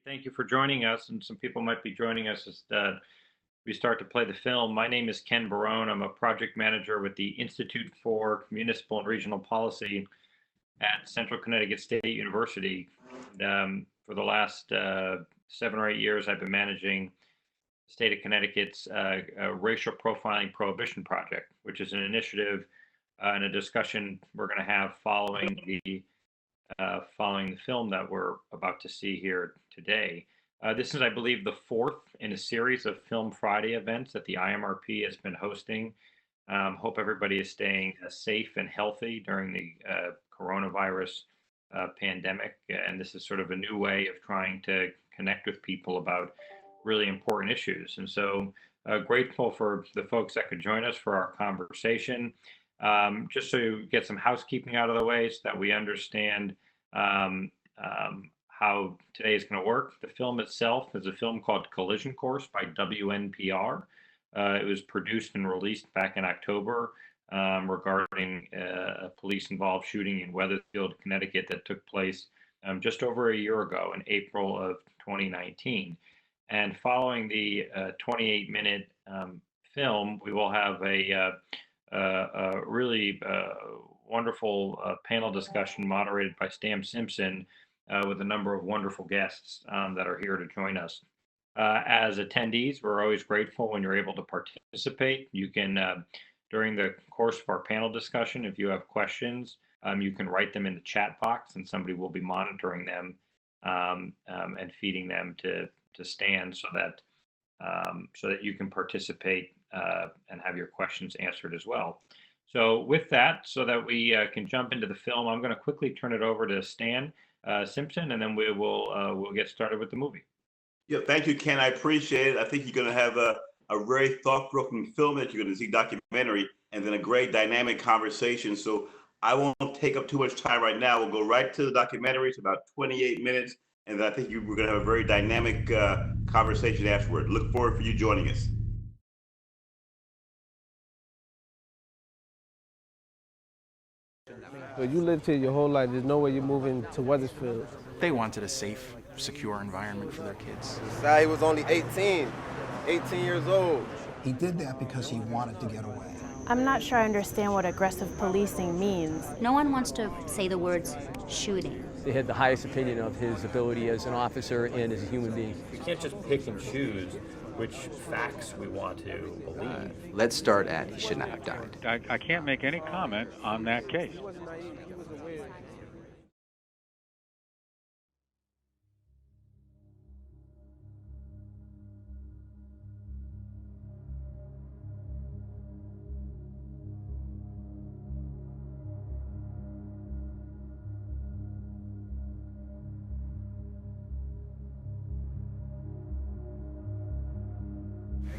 Thank you for joining us, and some people might be joining us as we start to play the film. My name is Ken Barone. I'm a project manager with the Institute for Municipal and Regional Policy at Central Connecticut State University. For the last 7 or 8 years, I've been managing the state of Connecticut's Racial Profiling Prohibition Project, which is an initiative and a discussion we're going to have following the film that we're about to see here today. This is, I believe, the fourth in a series of Film Friday events that the IMRP has been hosting. Hope everybody is staying safe and healthy during the coronavirus pandemic. And this is sort of a new way of trying to connect with people about really important issues. And so grateful for the folks that could join us for our conversation. Just to get some housekeeping out of the way so that we understand how today is going to work. The film itself is a film called Collision Course by WNPR. It was produced and released back in October regarding a police-involved shooting in Wethersfield, Connecticut that took place just over a year ago in April of 2019. And following the 28-minute film, we will have a really wonderful panel discussion moderated by Simpson with a number of wonderful guests that are here to join us. As attendees, we're always grateful when you're able to participate. You can, during the course of our panel discussion, if you have questions, you can write them in the chat box and somebody will be monitoring them and feeding them to Stan so that you can participate and have your questions answered as well. So with that, so that we can jump into the film, I'm going to quickly turn it over to Stan Simpson, and then we'll get started with the movie. Yeah, thank you, Ken. I appreciate it. I think you're going to have a very thought-provoking film that you're going to see, documentary, and then a great dynamic conversation. So I won't take up too much time right now. We'll go right to the documentary. It's about 28 minutes, and then I think we're going to have a very dynamic conversation afterward. Look forward for you joining us. So you lived here your whole life. There's no way you're moving to Wethersfield. They wanted a safe, secure environment for their kids. He was only 18 years old. He did that because he wanted to get away. I'm not sure I understand what aggressive policing means. No one wants to say the words shooting. They had the highest opinion of his ability as an officer and as a human being. We can't just pick and choose which facts we want to believe. Let's start at he should not have died. I can't make any comment on that case.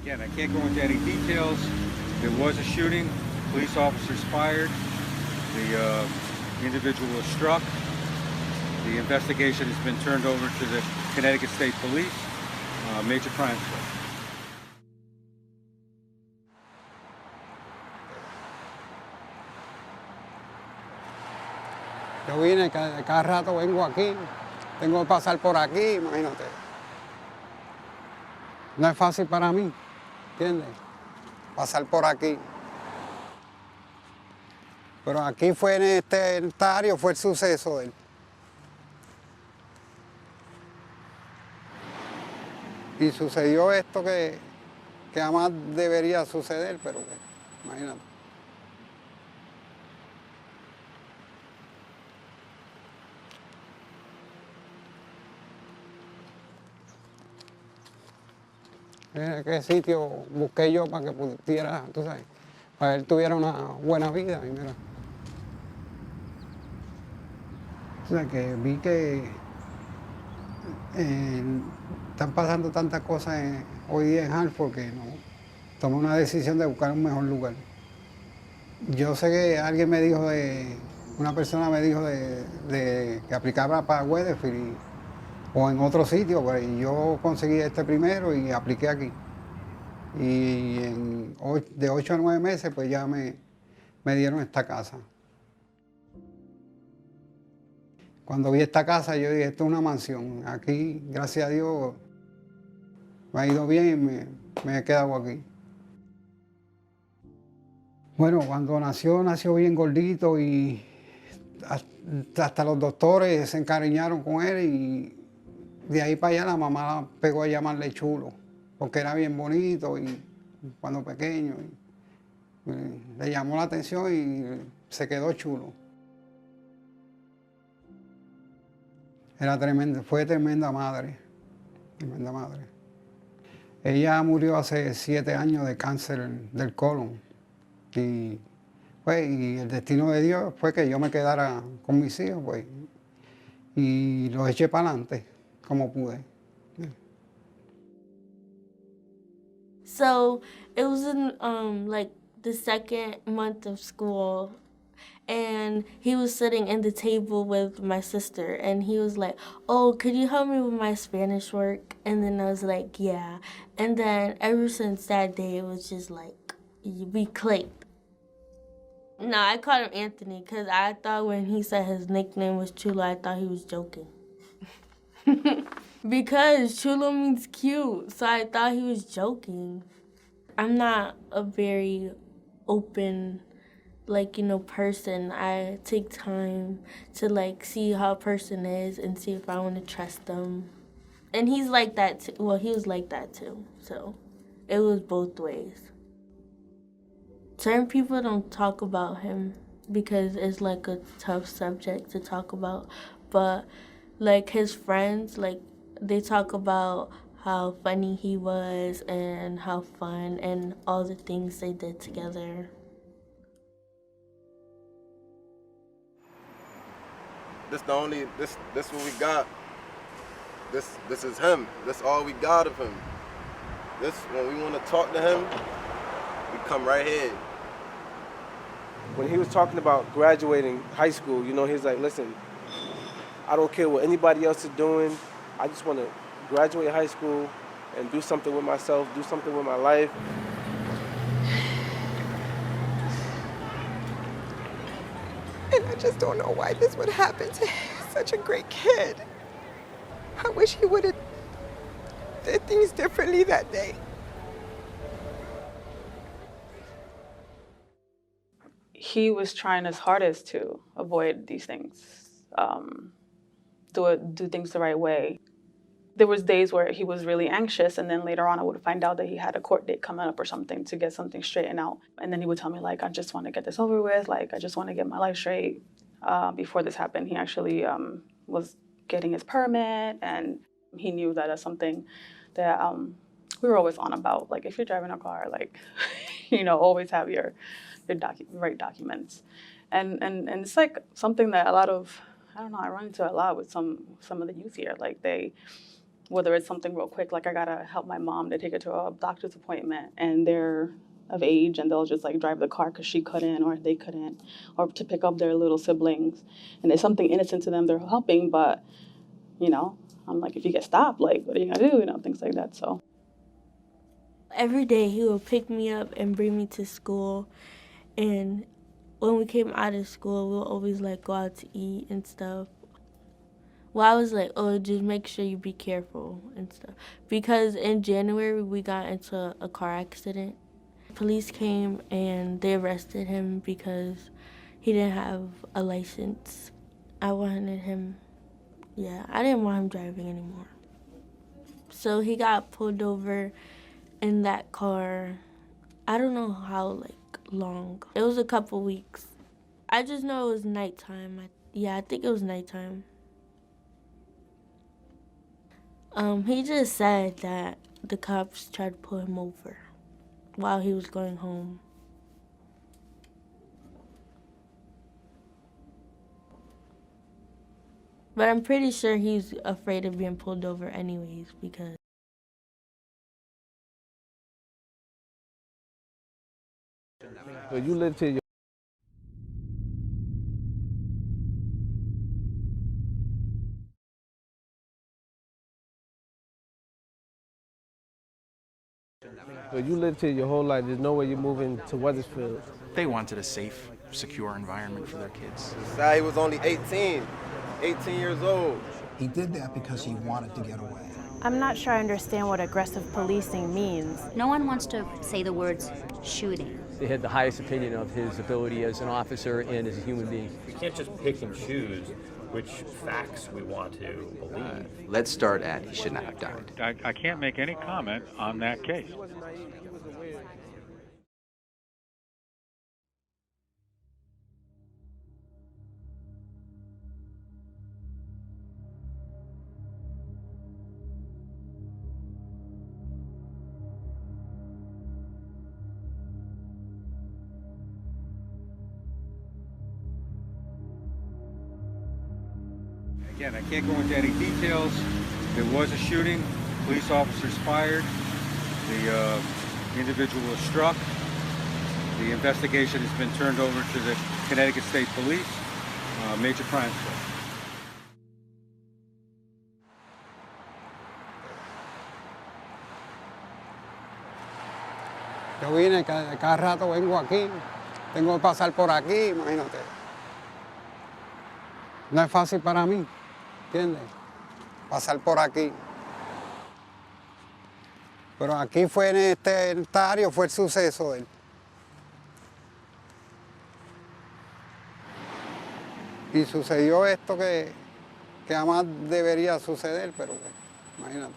Again, I can't go into any details. There was a shooting. Police officers fired. The individual was struck. The investigation has been turned over to the Connecticut State Police, Major Crime Squad. Yo vine, cada rato vengo aquí. Tengo que pasar por aquí, imagínate. No es fácil para mí. ¿Entiendes? Pasar por aquí. Pero aquí fue en esta área fue el suceso de él. Y sucedió esto que jamás debería suceder, pero imagínate. ¿Qué sitio busqué yo para que pudiera, tú sabes, para que él tuviera una buena vida? Y mira. O sea, que vi que están pasando tantas cosas hoy día en Hartford que no, tomé una decisión de buscar un mejor lugar. Yo sé que alguien me dijo una persona me dijo que aplicaba para Wethersfield o en otro sitio, y yo conseguí este primero y apliqué aquí. Y de 8 a 9 meses, pues ya me dieron esta casa. Cuando vi esta casa, yo dije, esto es una mansión. Aquí, gracias a Dios, me ha ido bien y me he quedado aquí. Bueno, cuando nació bien gordito y hasta los doctores se encariñaron con él y de ahí para allá la mamá pegó a llamarle chulo, porque era bien bonito y cuando pequeño. Le llamó la atención y se quedó chulo. Era tremenda, fue tremenda madre, tremenda madre. Ella murió hace 7 años de cáncer del colon y, pues, y el destino de Dios fue que yo me quedara con mis hijos, pues, y los eché para adelante como pude. So it was in like the second month of school, and he was sitting in the table with my sister, and he was like, "Oh, could you help me with my Spanish work?" And then I was like, "Yeah." And then ever since that day, it was just like, we clicked. No, I called him Anthony because I thought when he said his nickname was Chulo, I thought he was joking. Because Chulo means cute, so I thought he was joking. I'm not a very open, person. I take time to, see how a person is and see if I want to trust them. And he's like that, too. Well, he was like that, too. So it was both ways. Certain people don't talk about him because it's, a tough subject to talk about. But, his friends, they talk about how funny he was and how fun and all the things they did together. This what we got. This is him. That's all we got of him. This, when we want to talk to him, we come right here. When he was talking about graduating high school, he's like, listen, I don't care what anybody else is doing. I just want to graduate high school and do something with myself, do something with my life. And I just don't know why this would happen to such a great kid. I wish he would have did things differently that day. He was trying his hardest to avoid these things, do things the right way. There was days where he was really anxious, and then later on I would find out that he had a court date coming up or something to get something straightened out. And then he would tell me, I just want to get this over with, I just want to get my life straight. Before this happened, he actually was getting his permit, and he knew that as something that we were always on about. If you're driving a car, always have your right documents. And it's something that a lot of, I run into a lot with some of the youth here. Whether it's something real quick, I gotta help my mom to take her to a doctor's appointment, and they're of age, and they'll just drive the car because she couldn't or they couldn't, or to pick up their little siblings. And it's something innocent to them, they're helping, but, I'm like, if you get stopped, what are you gonna do? Things like that, so. Every day he would pick me up and bring me to school, and when we came out of school, we'll always go out to eat and stuff. Well, I was like, oh, just make sure you be careful and stuff. Because in January, we got into a car accident. Police came and they arrested him because he didn't have a license. I wanted him, I didn't want him driving anymore. So he got pulled over in that car. I don't know how, long. It was a couple weeks. I just know it was nighttime. I think it was nighttime. He just said that the cops tried to pull him over while he was going home. But I'm pretty sure he's afraid of being pulled over anyways because So you live till your whole life. There's no way you're moving to Wethersfield. They wanted a safe, secure environment for their kids. He was only 18. 18 years old. He did that because he wanted to get away. I'm not sure I understand what aggressive policing means. No one wants to say the words shooting. They had the highest opinion of his ability as an officer and as a human being. We can't just pick and choose which facts we want to believe. Let's start at he should not have died. I can't make any comment on that case. Again, I can't go into any details. There was a shooting. Police officers fired. The individual was struck. The investigation has been turned over to the Connecticut State Police, Major Crime Squad. Yo vine, cada rato vengo aquí, tengo que pasar por aquí, imagínate. No es fácil para mí, ¿entiendes? Pasar por aquí. Pero aquí fue en esta área, fue el suceso de él. Y sucedió esto que jamás debería suceder, pero imagínate.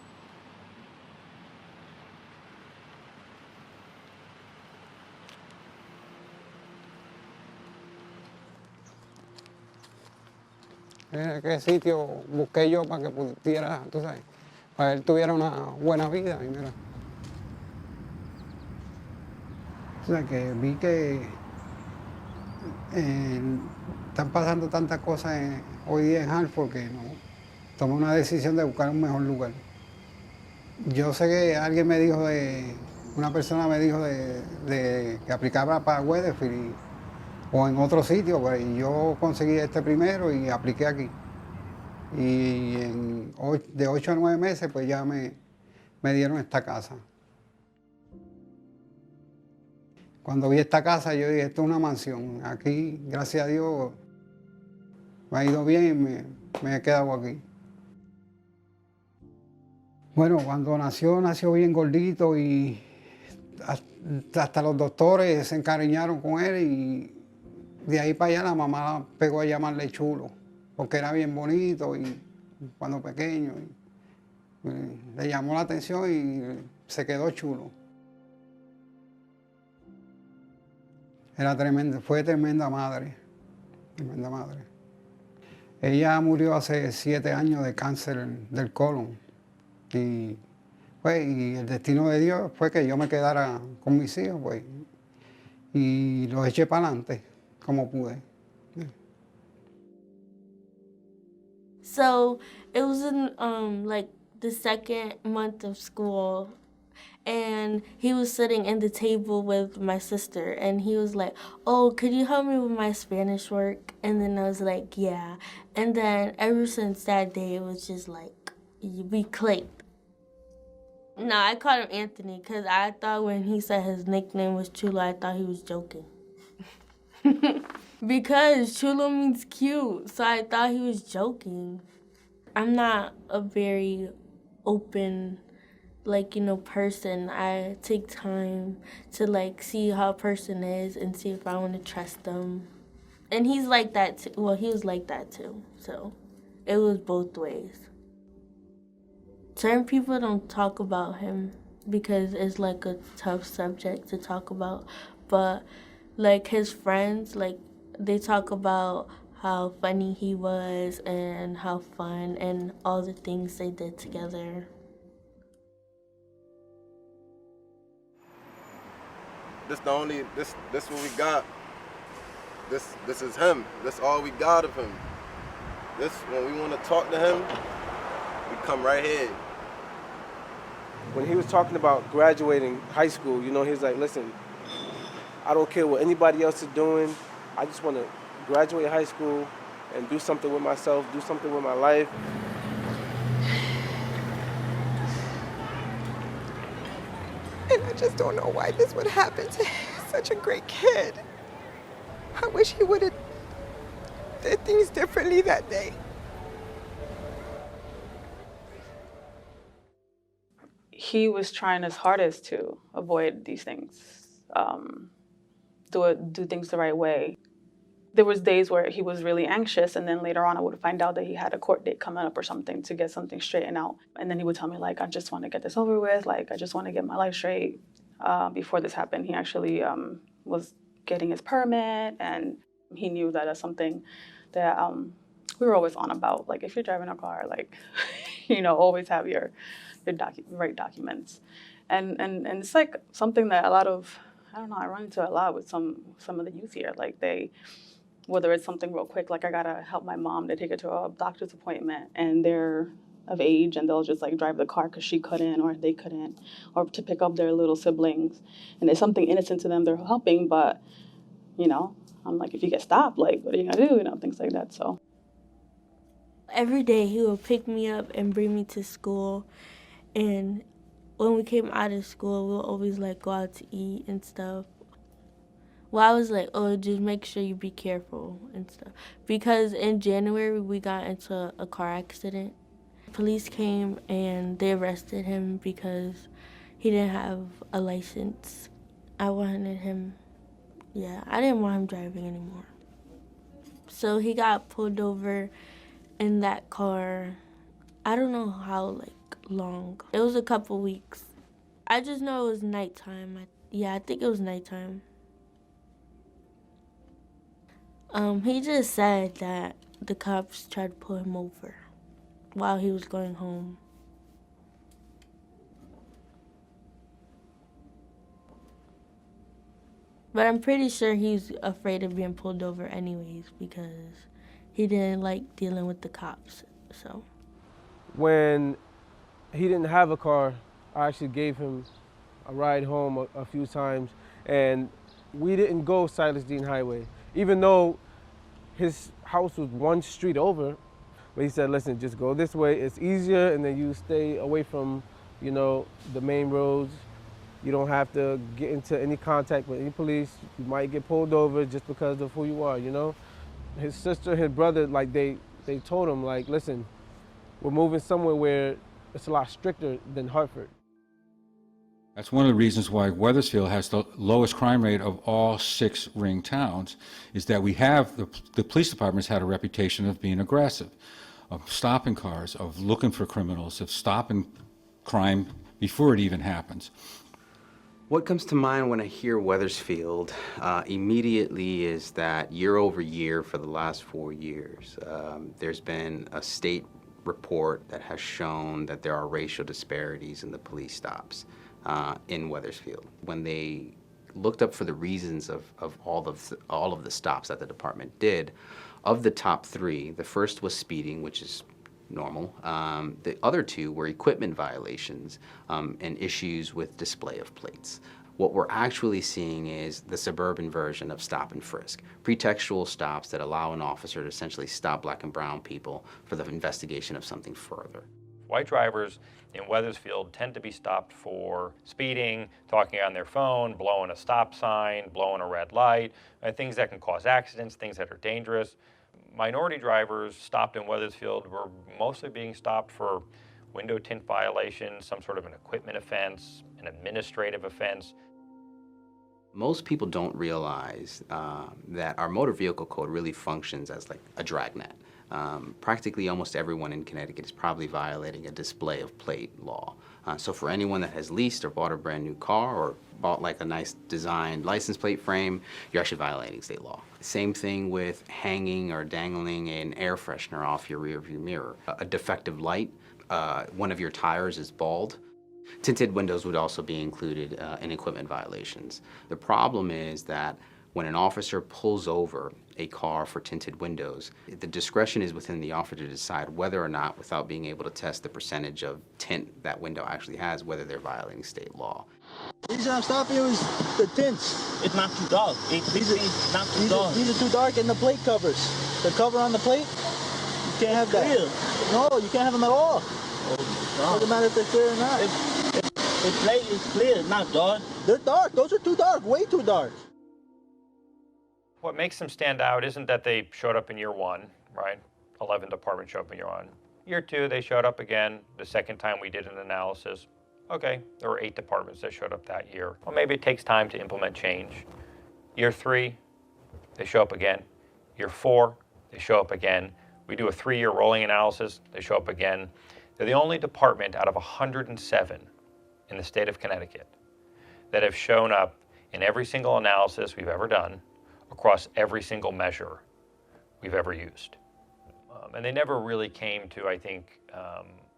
¿En qué sitio busqué yo para que pudiera, tú sabes, para que él tuviera una buena vida? Y mira. O sea, que vi que están pasando tantas cosas hoy día en Hartford que no, tomé una decisión de buscar un mejor lugar. Yo sé que alguien me dijo una persona me dijo que aplicaba para Wethersfield o en otro sitio, pues, y yo conseguí este primero y apliqué aquí. Y de 8 a 9 meses, pues ya me dieron esta casa. Cuando vi esta casa, yo dije, esto es una mansión. Aquí, gracias a Dios, me ha ido bien y me he quedado aquí. Bueno, cuando nació bien gordito y hasta los doctores se encariñaron con él y de ahí para allá la mamá pegó a llamarle chulo, porque era bien bonito y cuando pequeño. Y le llamó la atención y se quedó chulo. Fue tremenda madre, tremenda madre. Ella murió hace 7 años de cáncer del colon. Y el destino de Dios fue que yo me quedara con mis hijos, pues, y los eché para adelante como pude. So it was in like the 2nd month of school, and he was sitting in the table with my sister, and he was like, "Oh, could you help me with my Spanish work?" And then I was like, "Yeah." And then ever since that day, it was just like we clicked. No, I called him Anthony because I thought when he said his nickname was Chulo, I thought he was joking. Because Chulo means cute, so I thought he was joking. I'm not a very open, person. I take time to, see how a person is and see if I want to trust them. And he's like that, too. Well, he was like that, too. So it was both ways. Certain people don't talk about him because it's, a tough subject to talk about. But, his friends, they talk about how funny he was and how fun and all the things they did together. This what we got. This is him. That's all we got of him. This, when we want to talk to him, we come right here. When he was talking about graduating high school, he's like, listen, I don't care what anybody else is doing. I just want to graduate high school and do something with myself, do something with my life. And I just don't know why this would happen to such a great kid. I wish he would have did things differently that day. he was trying his hardest to avoid these things, do things the right way. There was days where he was really anxious, and then later on I would find out that he had a court date coming up or something to get something straightened out. And then he would tell me, like, I just want to get this over with, like, I just want to get my life straight. Before this happened, he actually was getting his permit, and he knew that that's something that we were always on about. Like, if you're driving a car, like, always have your right documents. And it's like something that a lot of, I don't know, I run into a lot with some of the youth here. Like, whether it's something real quick, like I gotta help my mom to take her to a doctor's appointment, and they're of age, and they'll just like drive the car because she couldn't or they couldn't, or to pick up their little siblings, and it's something innocent to them, they're helping, but I'm like, if you get stopped, like, what are you gonna do? Things like that. So every day he would pick me up and bring me to school, and when we came out of school, we'll always like go out to eat and stuff. Well, I was like, oh, just make sure you be careful and stuff. Because in January, we got into a car accident. Police came and they arrested him because he didn't have a license. I wanted him, I didn't want him driving anymore. So he got pulled over in that car. I don't know how, long. It was a couple weeks. I just know it was nighttime. I think it was nighttime. He just said that the cops tried to pull him over while he was going home. But I'm pretty sure he's afraid of being pulled over anyways because he didn't like dealing with the cops, so. When he didn't have a car, I actually gave him a ride home a few times, and we didn't go Silas Deane Highway, even though his house was one street over. But he said, listen, just go this way, it's easier, and then you stay away from, the main roads. You don't have to get into any contact with any police. You might get pulled over just because of who you are, His sister, his brother, they told him, listen, we're moving somewhere where it's a lot stricter than Hartford. That's one of the reasons why Wethersfield has the lowest crime rate of all 6 ring towns, is that we have, the police departments had a reputation of being aggressive, of stopping cars, of looking for criminals, of stopping crime before it even happens. What comes to mind when I hear Wethersfield immediately is that year over year for the last 4 years, there's been a state report that has shown that there are racial disparities in the police stops in Wethersfield. When they looked up for the reasons of all of the stops that the department did, of the top 3, the first was speeding, which is normal. The other 2 were equipment violations and issues with display of plates. What we're actually seeing is the suburban version of stop and frisk, pretextual stops that allow an officer to essentially stop black and brown people for the investigation of something further. White drivers in Wethersfield tend to be stopped for speeding, talking on their phone, blowing a stop sign, blowing a red light, things that can cause accidents, things that are dangerous. Minority drivers stopped in Wethersfield were mostly being stopped for window tint violations, some sort of an equipment offense, an administrative offense. Most people don't realize that our motor vehicle code really functions as like a dragnet. Practically almost everyone in Connecticut is probably violating a display of plate law. So for anyone that has leased or bought a brand new car or bought like a nice designed license plate frame, you're actually violating state law. Same thing with hanging or dangling an air freshener off your rearview mirror. A defective light, one of your tires is bald. Tinted windows would also be included in equipment violations. The problem is that when an officer pulls over a car for tinted windows, the discretion is within the officer to decide whether or not, without being able to test the percentage of tint that window actually has, whether they're violating state law. The reason I'm stopping you is the tints. It's not too dark. These are not too dark. These are too dark, and the plate covers. The cover on the plate, you can't have that. Clear. No, you can't have them at all. Oh, doesn't matter if they're clear or not. The plate is clear, not dark. They're dark. Those are too dark. Way too dark. What makes them stand out isn't that they showed up in year 1, right? 11 departments showed up in year 1. Year 2, they showed up again. The second time we did an analysis, Okay, there were 8 departments that showed up that year. Well, maybe it takes time to implement change. Year 3, they show up again. Year 4, they show up again. We do a 3-year rolling analysis, they show up again. They're the only department out of 107 in the state of Connecticut that have shown up in every single analysis we've ever done across every single measure we've ever used. And they never really came to, I think,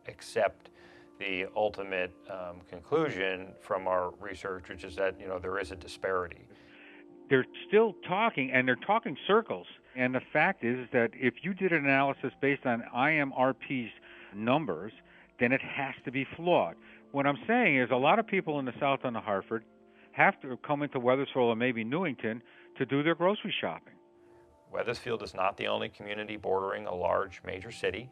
accept the ultimate conclusion from our research, which is that, there is a disparity. They're still talking, and they're talking circles. And the fact is that if you did an analysis based on IMRP's numbers, then it has to be flawed. What I'm saying is a lot of people in the South End of Hartford have to come into Wethersfield or maybe Newington to do their grocery shopping. Wethersfield is not the only community bordering a large major city,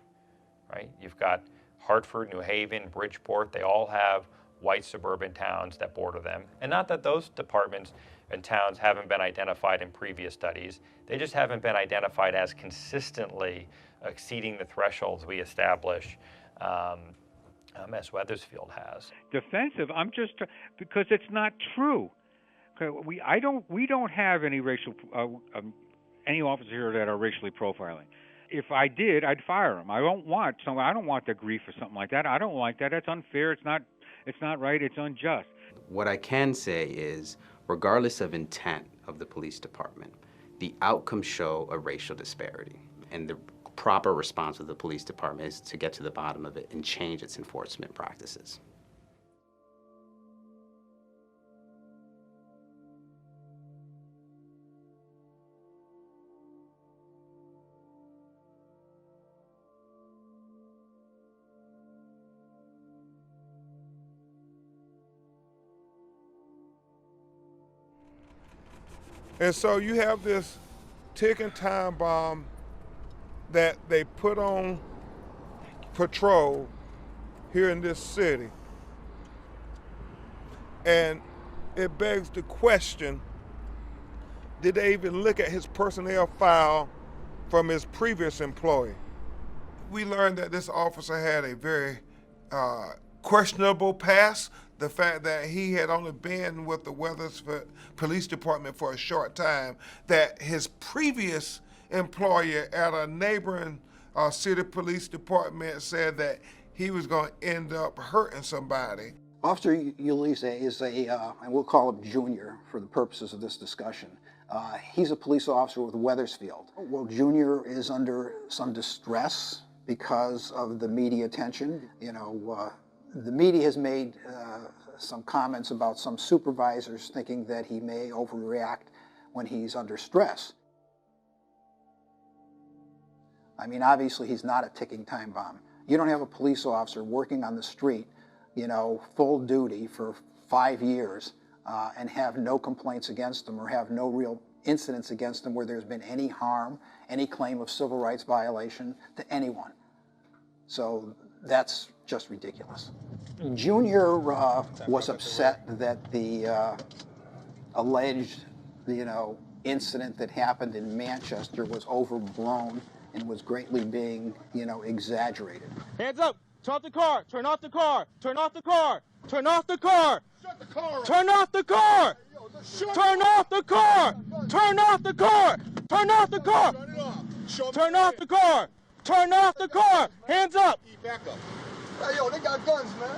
right? You've got Hartford, New Haven, Bridgeport. They all have white suburban towns that border them. And not that those departments and towns haven't been identified in previous studies. They just haven't been identified as consistently exceeding the thresholds we establish as Wethersfield has. Defensive, I'm just, because it's not true. We don't have any racial, any officers here that are racially profiling. If I did, I'd fire them. I don't want the grief or something like that. I don't like that. That's unfair. It's not right. It's unjust. What I can say is, regardless of intent of the police department, the outcomes show a racial disparity. And the proper response of the police department is to get to the bottom of it and change its enforcement practices. And so you have this ticking time bomb that they put on patrol here in this city. And it begs the question, did they even look at his personnel file from his previous employee? We learned that this officer had a very questionable past. The fact that he had only been with the Wethersfield Police Department for a short time, that his previous employer at a neighboring city police department said that he was going to end up hurting somebody. Officer Eulizier is and we'll call him Junior for the purposes of this discussion. He's a police officer with Wethersfield. Well, Junior is under some distress because of the media attention. The media has made some comments about some supervisors thinking that he may overreact when he's under stress. I mean, obviously he's not a ticking time bomb. You don't have a police officer working on the street, full duty for 5 years and have no complaints against them or have no real incidents against them where there's been any harm, any claim of civil rights violation to anyone. So that's just ridiculous. Junior was upset that the alleged, incident that happened in Manchester was overblown and was greatly being, exaggerated. Hands up! Turn off the car! Turn off the car! Turn off the car! Turn off the car! Shut the car! Turn off the car! Turn off the car! Turn off the car! Turn off the car! Turn off the car! Turn off the car! Hands up! Back up. Hey, yo, they got guns, man.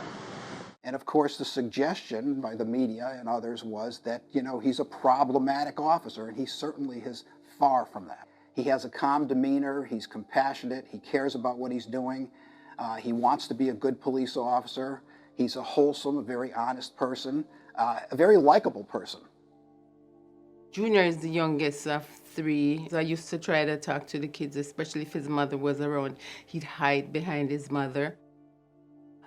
And of course, the suggestion by the media and others was that, he's a problematic officer, and he certainly is far from that. He has a calm demeanor, he's compassionate, he cares about what he's doing, he wants to be a good police officer, he's a wholesome, a very honest person, a very likable person. Junior is the youngest of 3. So I used to try to talk to the kids, especially if his mother was around. He'd hide behind his mother.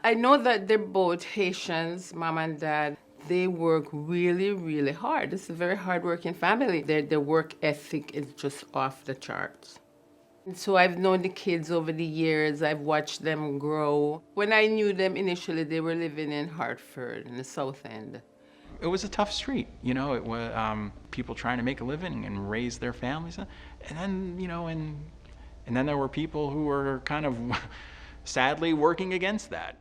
I know that they're both Haitians, mom and dad. They work really, really hard. It's a very hard-working family. Their work ethic is just off the charts. And so I've known the kids over the years. I've watched them grow. When I knew them initially, they were living in Hartford, in the South End. It was a tough street, it was people trying to make a living and raise their families. And then, and then there were people who were kind of sadly working against that.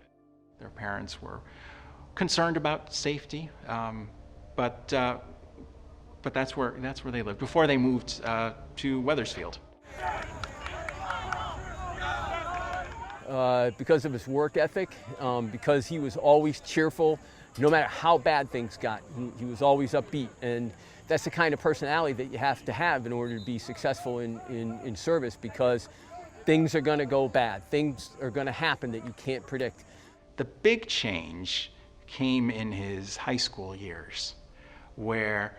Their parents were concerned about safety, but that's where they lived before they moved to Wethersfield. Because of his work ethic, because he was always cheerful, no matter how bad things got, he was always upbeat, and that's the kind of personality that you have to have in order to be successful in service, because things are going to go bad, things are going to happen that you can't predict. The big change came in his high school years, where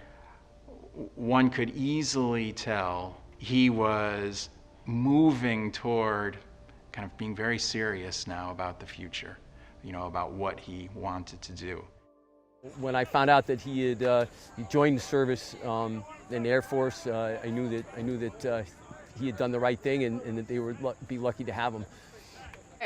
one could easily tell he was moving toward kind of being very serious now about the future, about what he wanted to do. When I found out that he had joined the service in the Air Force, I knew that he had done the right thing, and that they would be lucky to have him.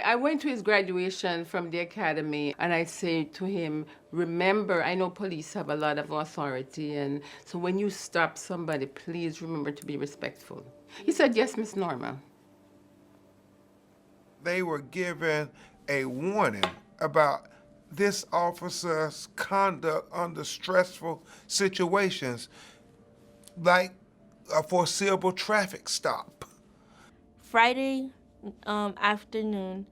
I went to his graduation from the academy, and I said to him, remember, I know police have a lot of authority, and so when you stop somebody, please remember to be respectful. He said, yes, Miss Norma. They were given a warning about this officer's conduct under stressful situations, like a foreseeable traffic stop. Friday afternoon,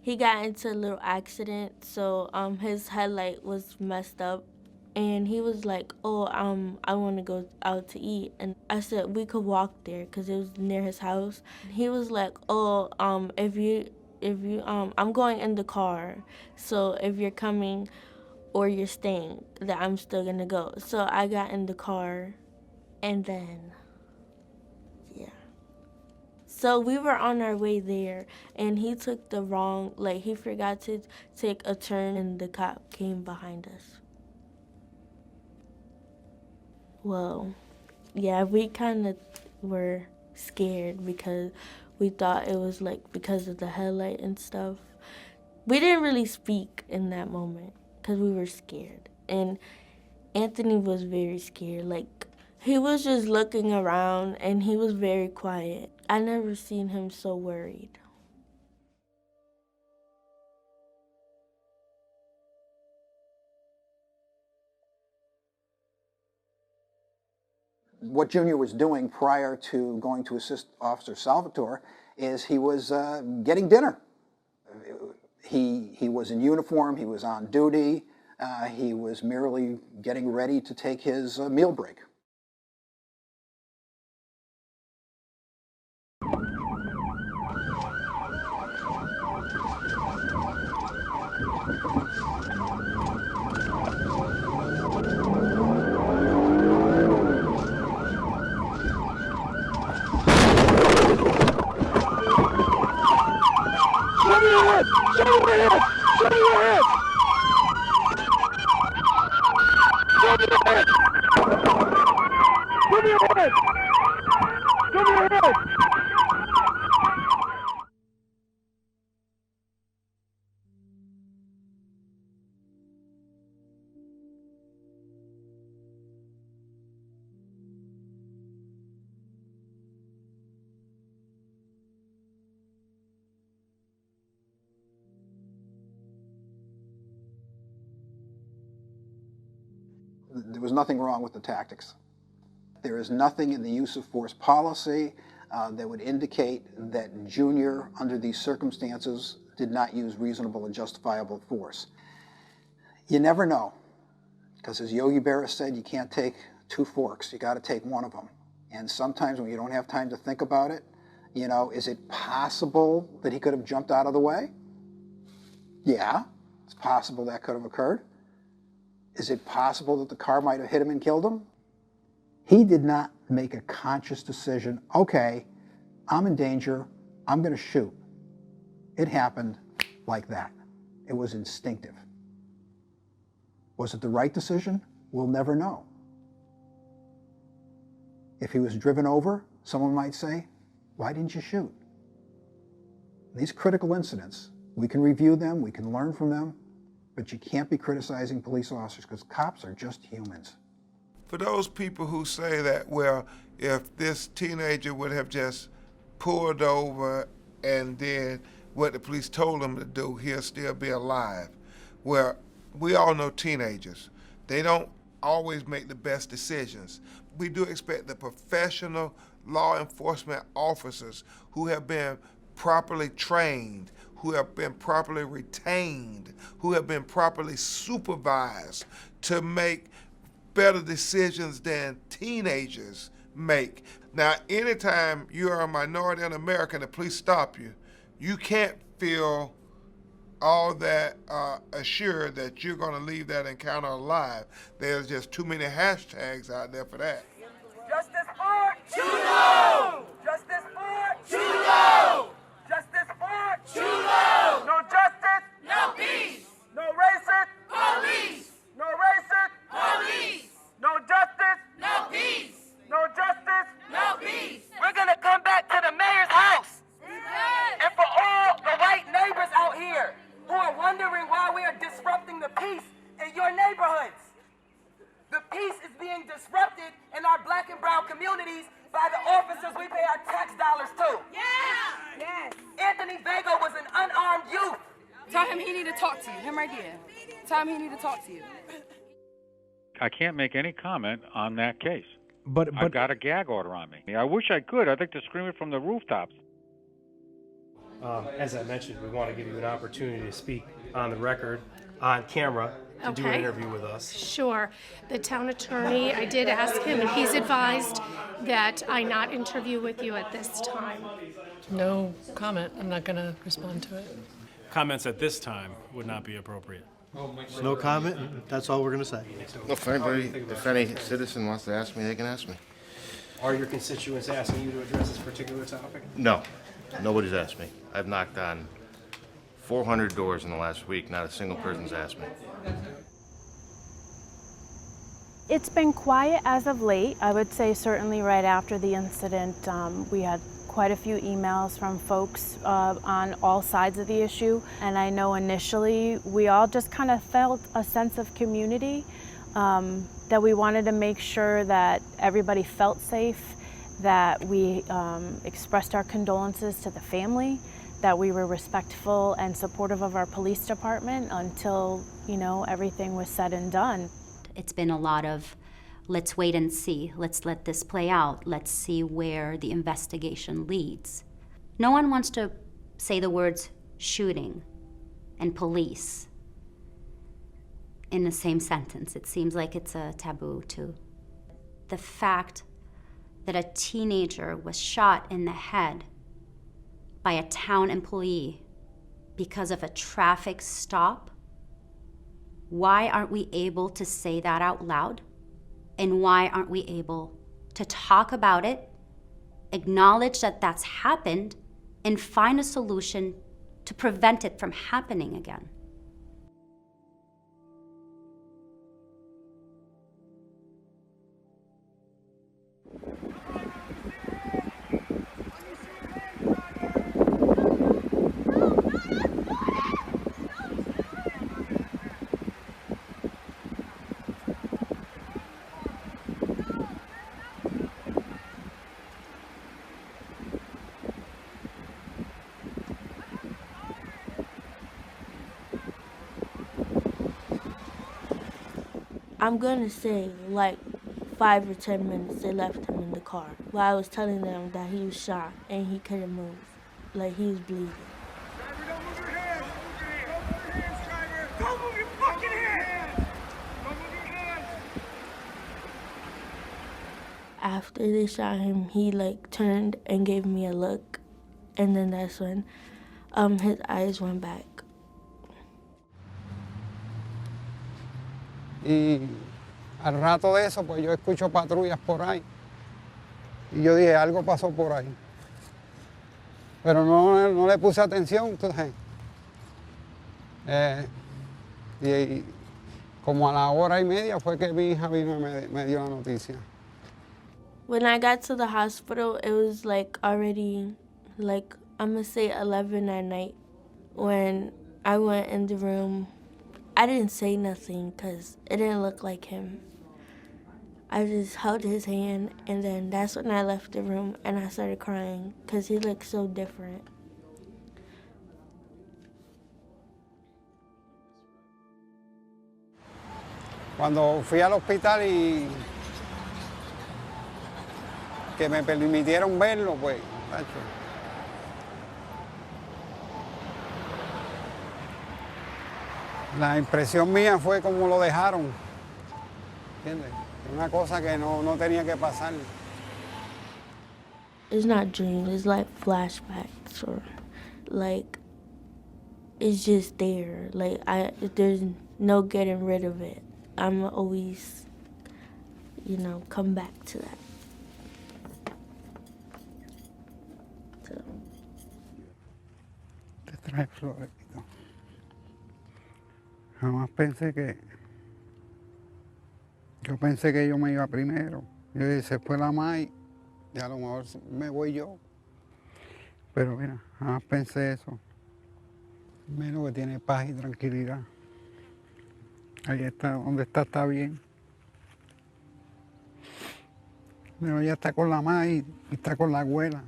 he got into a little accident, so his headlight was messed up, and he was like, oh, I want to go out to eat. And I said we could walk there because it was near his house. He was like, oh, if you I'm going in the car, so if you're coming or you're staying, that I'm still gonna go. So I got in the car, and then so we were on our way there, and he took the wrong, he forgot to take a turn, and the cop came behind us. Well, yeah, we kind of were scared because we thought it was because of the headlight and stuff. We didn't really speak in that moment because we were scared. And Anthony was very scared. He was just looking around, and he was very quiet. I never seen him so worried. What Junior was doing prior to going to assist Officer Salvatore is he was getting dinner. He was in uniform, he was on duty, he was merely getting ready to take his meal break. There was nothing wrong with the tactics. There is nothing in the use of force policy that would indicate that Junior, under these circumstances, did not use reasonable and justifiable force. You never know, because as Yogi Berra said, you can't take two forks, you got to take one of them. And sometimes when you don't have time to think about it, is it possible that he could have jumped out of the way? Yeah, it's possible that could have occurred. Is it possible that the car might have hit him and killed him? He did not make a conscious decision, okay, I'm in danger, I'm going to shoot. It happened like that. It was instinctive. Was it the right decision? We'll never know. If he was driven over, someone might say, why didn't you shoot? These critical incidents, we can review them, we can learn from them, but you can't be criticizing police officers because cops are just humans. For those people who say that, well, if this teenager would have just pulled over and did what the police told him to do, he'll still be alive. where we all know teenagers. They don't always make the best decisions. We do expect the professional law enforcement officers who have been properly trained, who have been properly retained, who have been properly supervised to make better decisions than teenagers make. Now, anytime you are a minority in America and the police stop you, you can't feel all that assured that you're going to leave that encounter alive. There's just too many hashtags out there for that. Justice for Chulo! Justice for Chulo! Justice for Chulo! No justice, no peace. No racist, police. No racist, police. No justice, no peace. No justice, no peace. We're gonna come back to the mayor's house. And for all the white neighbors out here who are wondering why we are disrupting the peace in your neighborhoods. The peace is being disrupted in our black and brown communities by the officers we pay our tax dollars to. Yeah! Yes. Anthony Vega was an unarmed youth. Tell him he need to talk to you. Him right there. Tell him he need to talk to you. I can't make any comment on that case. But I've got a gag order on me. I wish I could. I'd like to scream it from the rooftops. As I mentioned, we want to give you an opportunity to speak on the record, on camera, to do an interview with us. Sure. The town attorney, I did ask him, and he's advised that I not interview with you at this time. No comment. I'm not going to respond to it. Comments at this time would not be appropriate. No comment, that's all we're going to say. If anybody, if any citizen wants to ask me, they can ask me. Are your constituents asking you to address this particular topic? No, nobody's asked me. I've knocked on 400 doors in the last week. Not a single person's asked me. It's been quiet as of late. I would say certainly right after the incident, we had quite a few emails from folks on all sides of the issue. And I know initially we all just kind of felt a sense of community, that we wanted to make sure that everybody felt safe, that we expressed our condolences to the family, that we were respectful and supportive of our police department until, you know, everything was said and done. It's been a lot of, let's wait and see, let's let this play out, let's see where the investigation leads. No one wants to say the words shooting and police in the same sentence. It seems like it's a taboo too. The fact that a teenager was shot in the head by a town employee because of a traffic stop, why aren't we able to say that out loud? And why aren't we able to talk about it, acknowledge that that's happened, and find a solution to prevent it from happening again? I'm gonna say like 5 or 10 minutes they left him in the car while I was telling them that he was shot and he couldn't move, like he was bleeding. Don't move your fucking hands! Don't move your hands! After they shot him, he like turned and gave me a look, and then that's when his eyes went back. Y al rato de eso, pues yo escucho patrullas por ahí. Y yo dije, algo pasó por ahí. Pero no le puse atención, entonces. Y como a la hora y media fue que mi hija vino y me dio la noticia. When I got to the hospital, it was like already, like I'm gonna say 11 at night. When I went in the room, I didn't say nothing because it didn't look like him. I just held his hand, and then that's when I left the room and I started crying because he looked so different. Cuando fui al hospital y que me permitieron verlo, pues, tacho. La impresión mía fue como lo dejaron, ¿entiendes? Una cosa que no tenía que pasar. It's not dreams, it's like flashbacks or like it's just there. Like there's no getting rid of it. I'm always, come back to that. So. Te trae flores. Jamás pensé que... Yo pensé que yo me iba primero. Yo dije, se fue la May y a lo mejor me voy yo. Pero mira, jamás pensé eso. Menos que tiene paz y tranquilidad. Ahí está, donde está bien. Pero ella está con la May y está con la abuela.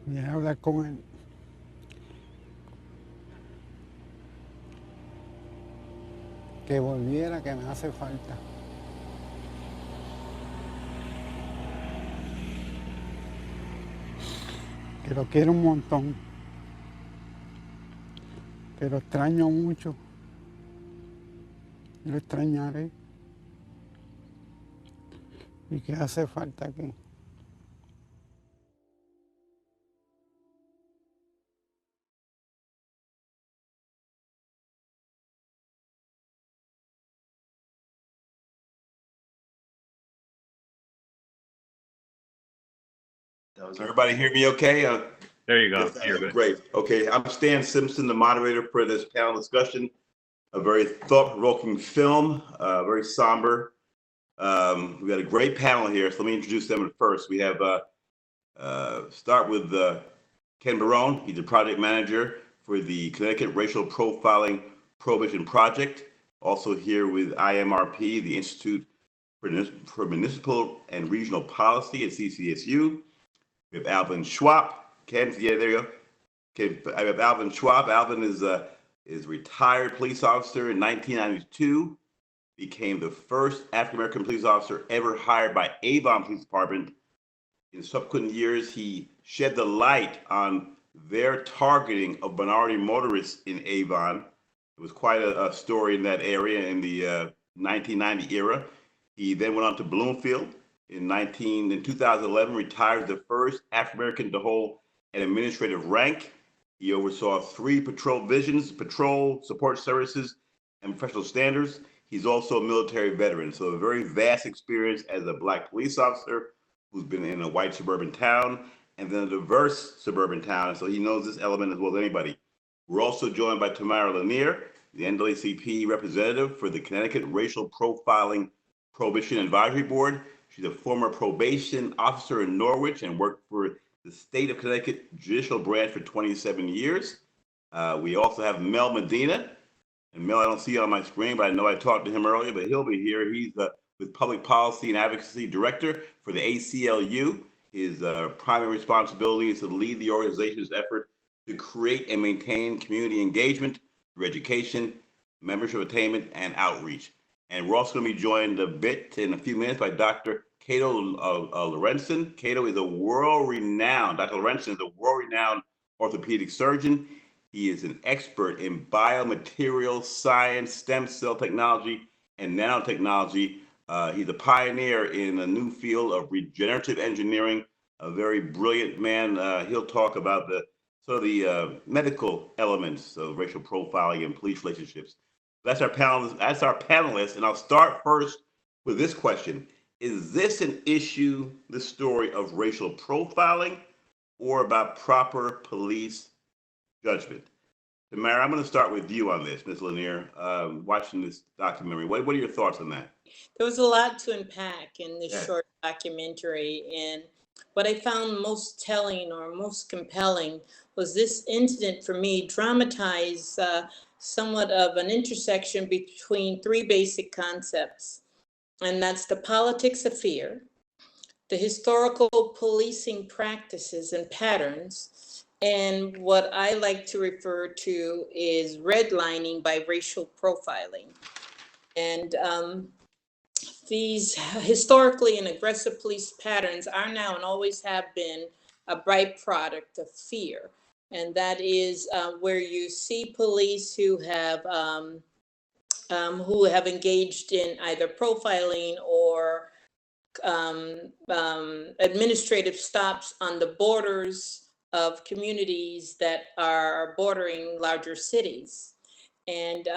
Y a hablar con él. Que volviera, que me hace falta. Que lo quiero un montón. Que lo extraño mucho. Lo extrañaré. Y que hace falta aquí. Does everybody hear me okay? There you go. You're good. Great. Okay, I'm Stan Simpson, the moderator for this panel discussion. A very thought-provoking film, very somber. We've got a great panel here, so let me introduce them at first. We have, start with Ken Barone. He's the project manager for the Connecticut Racial Profiling Prohibition Project. Also here with IMRP, the Institute for Municipal and Regional Policy at CCSU. We have Alvin Schwapp. Ken, yeah, there you go. Okay, I have Alvin Schwapp. Alvin is a retired police officer in 1992. Became the first African-American police officer ever hired by Avon Police Department. In subsequent years, he shed the light on their targeting of minority motorists in Avon. It was quite a story in that area in the 1990 era. He then went on to Bloomfield. In 2011, retired the first African-American to hold an administrative rank. He oversaw 3 patrol divisions, patrol, support services, and professional standards. He's also a military veteran, so a very vast experience as a Black police officer who's been in a white suburban town and then a diverse suburban town, so he knows this element as well as anybody. We're also joined by Tamara Lanier, the NAACP representative for the Connecticut Racial Profiling Prohibition Advisory Board. She's a former probation officer in Norwich and worked for the state of Connecticut Judicial Branch for 27 years. We also have Mel Medina. And Mel, I don't see on my screen, but I know I talked to him earlier, but he'll be here. He's with Public Policy and Advocacy Director for the ACLU. His primary responsibility is to lead the organization's effort to create and maintain community engagement through education, membership attainment, and outreach. And we're also going to be joined a bit in a few minutes by Dr. Cato Laurencin. Cato is a world-renowned, Dr. Laurencin is a world-renowned orthopedic surgeon. He is an expert in biomaterial science, stem cell technology, and nanotechnology. He's a pioneer in a new field of regenerative engineering, a very brilliant man. He'll talk about the medical elements of racial profiling and police relationships. That's our panelists, and I'll start first with this question. Is this an issue, the story of racial profiling, or about proper police judgment? Tamara, I'm going to start with you on this, Ms. Lanier, watching this documentary. What are your thoughts on that? There was a lot to unpack in this short documentary, and what I found most telling or most compelling was this incident for me dramatized somewhat of an intersection between 3 basic concepts, and that's the politics of fear, the historical policing practices and patterns, And what I like to refer to is redlining by racial profiling. And these historically and aggressive police patterns are now and always have been a byproduct of fear. And that is where you see police who have engaged in either profiling or administrative stops on the borders of communities that are bordering larger cities. And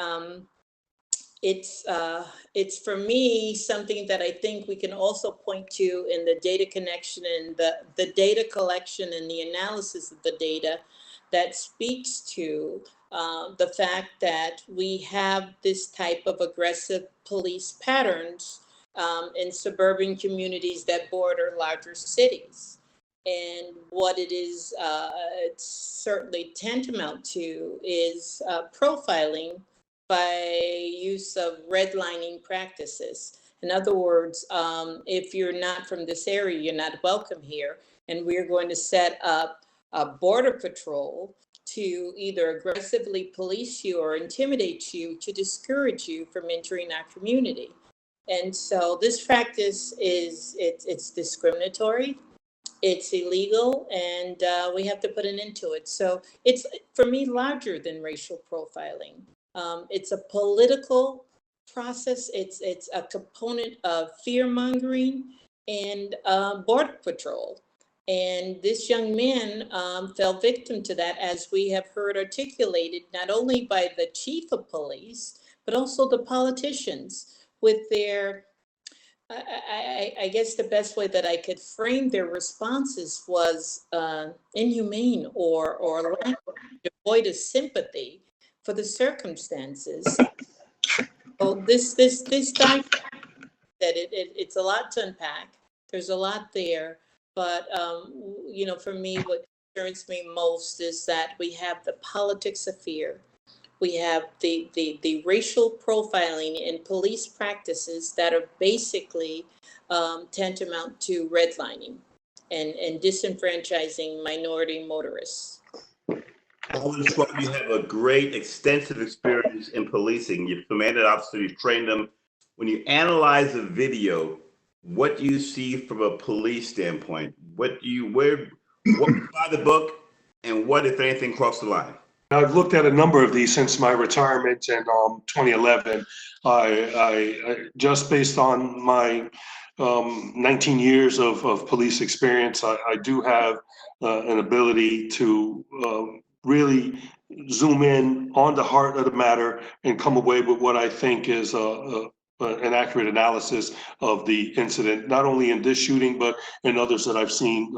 it's for me something that I think we can also point to in the data connection and the data collection and the analysis of the data that speaks to the fact that we have this type of aggressive police patterns in suburban communities that border larger cities. And what it is, it's certainly tantamount to is profiling by use of redlining practices. In other words, if you're not from this area, you're not welcome here. And we're going to set up a border patrol to either aggressively police you or intimidate you to discourage you from entering our community. And so this practice it's discriminatory, it's illegal, and we have to put an end to it. So it's, for me, larger than racial profiling. It's a political process. It's a component of fear mongering and border patrol. And this young man fell victim to that, as we have heard articulated, not only by the chief of police, but also the politicians with their, I guess the best way that I could frame their responses was inhumane or devoid of sympathy for the circumstances. So this document, that it's a lot to unpack. There's a lot there, but you know, for me, what concerns me most is that we have the politics of fear. We have the racial profiling in police practices that are basically tantamount to redlining and disenfranchising minority motorists. Alvin Schwapp, you have a great extensive experience in policing. You've commanded officers, you've trained them. When you analyze a video, what do you see from a police standpoint? What by the book, and what, if anything, crossed the line? I've looked at a number of these since my retirement in 2011. I just based on my 19 years of police experience, I do have an ability to really zoom in on the heart of the matter and come away with what I think is an accurate analysis of the incident, not only in this shooting, but in others that I've seen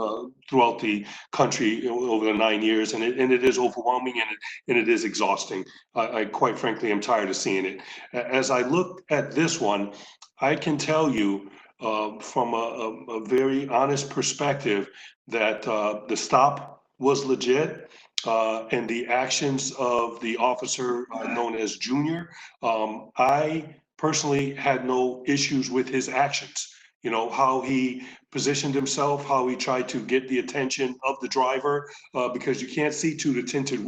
throughout the country over the 9 years. And it is overwhelming, and it is exhausting. I quite frankly am tired of seeing it. As I look at this one, I can tell you from a very honest perspective that the stop was legit. And the actions of the officer known as Junior, I personally had no issues with his actions. You know, how he positioned himself, how he tried to get the attention of the driver, because you can't see to the tinted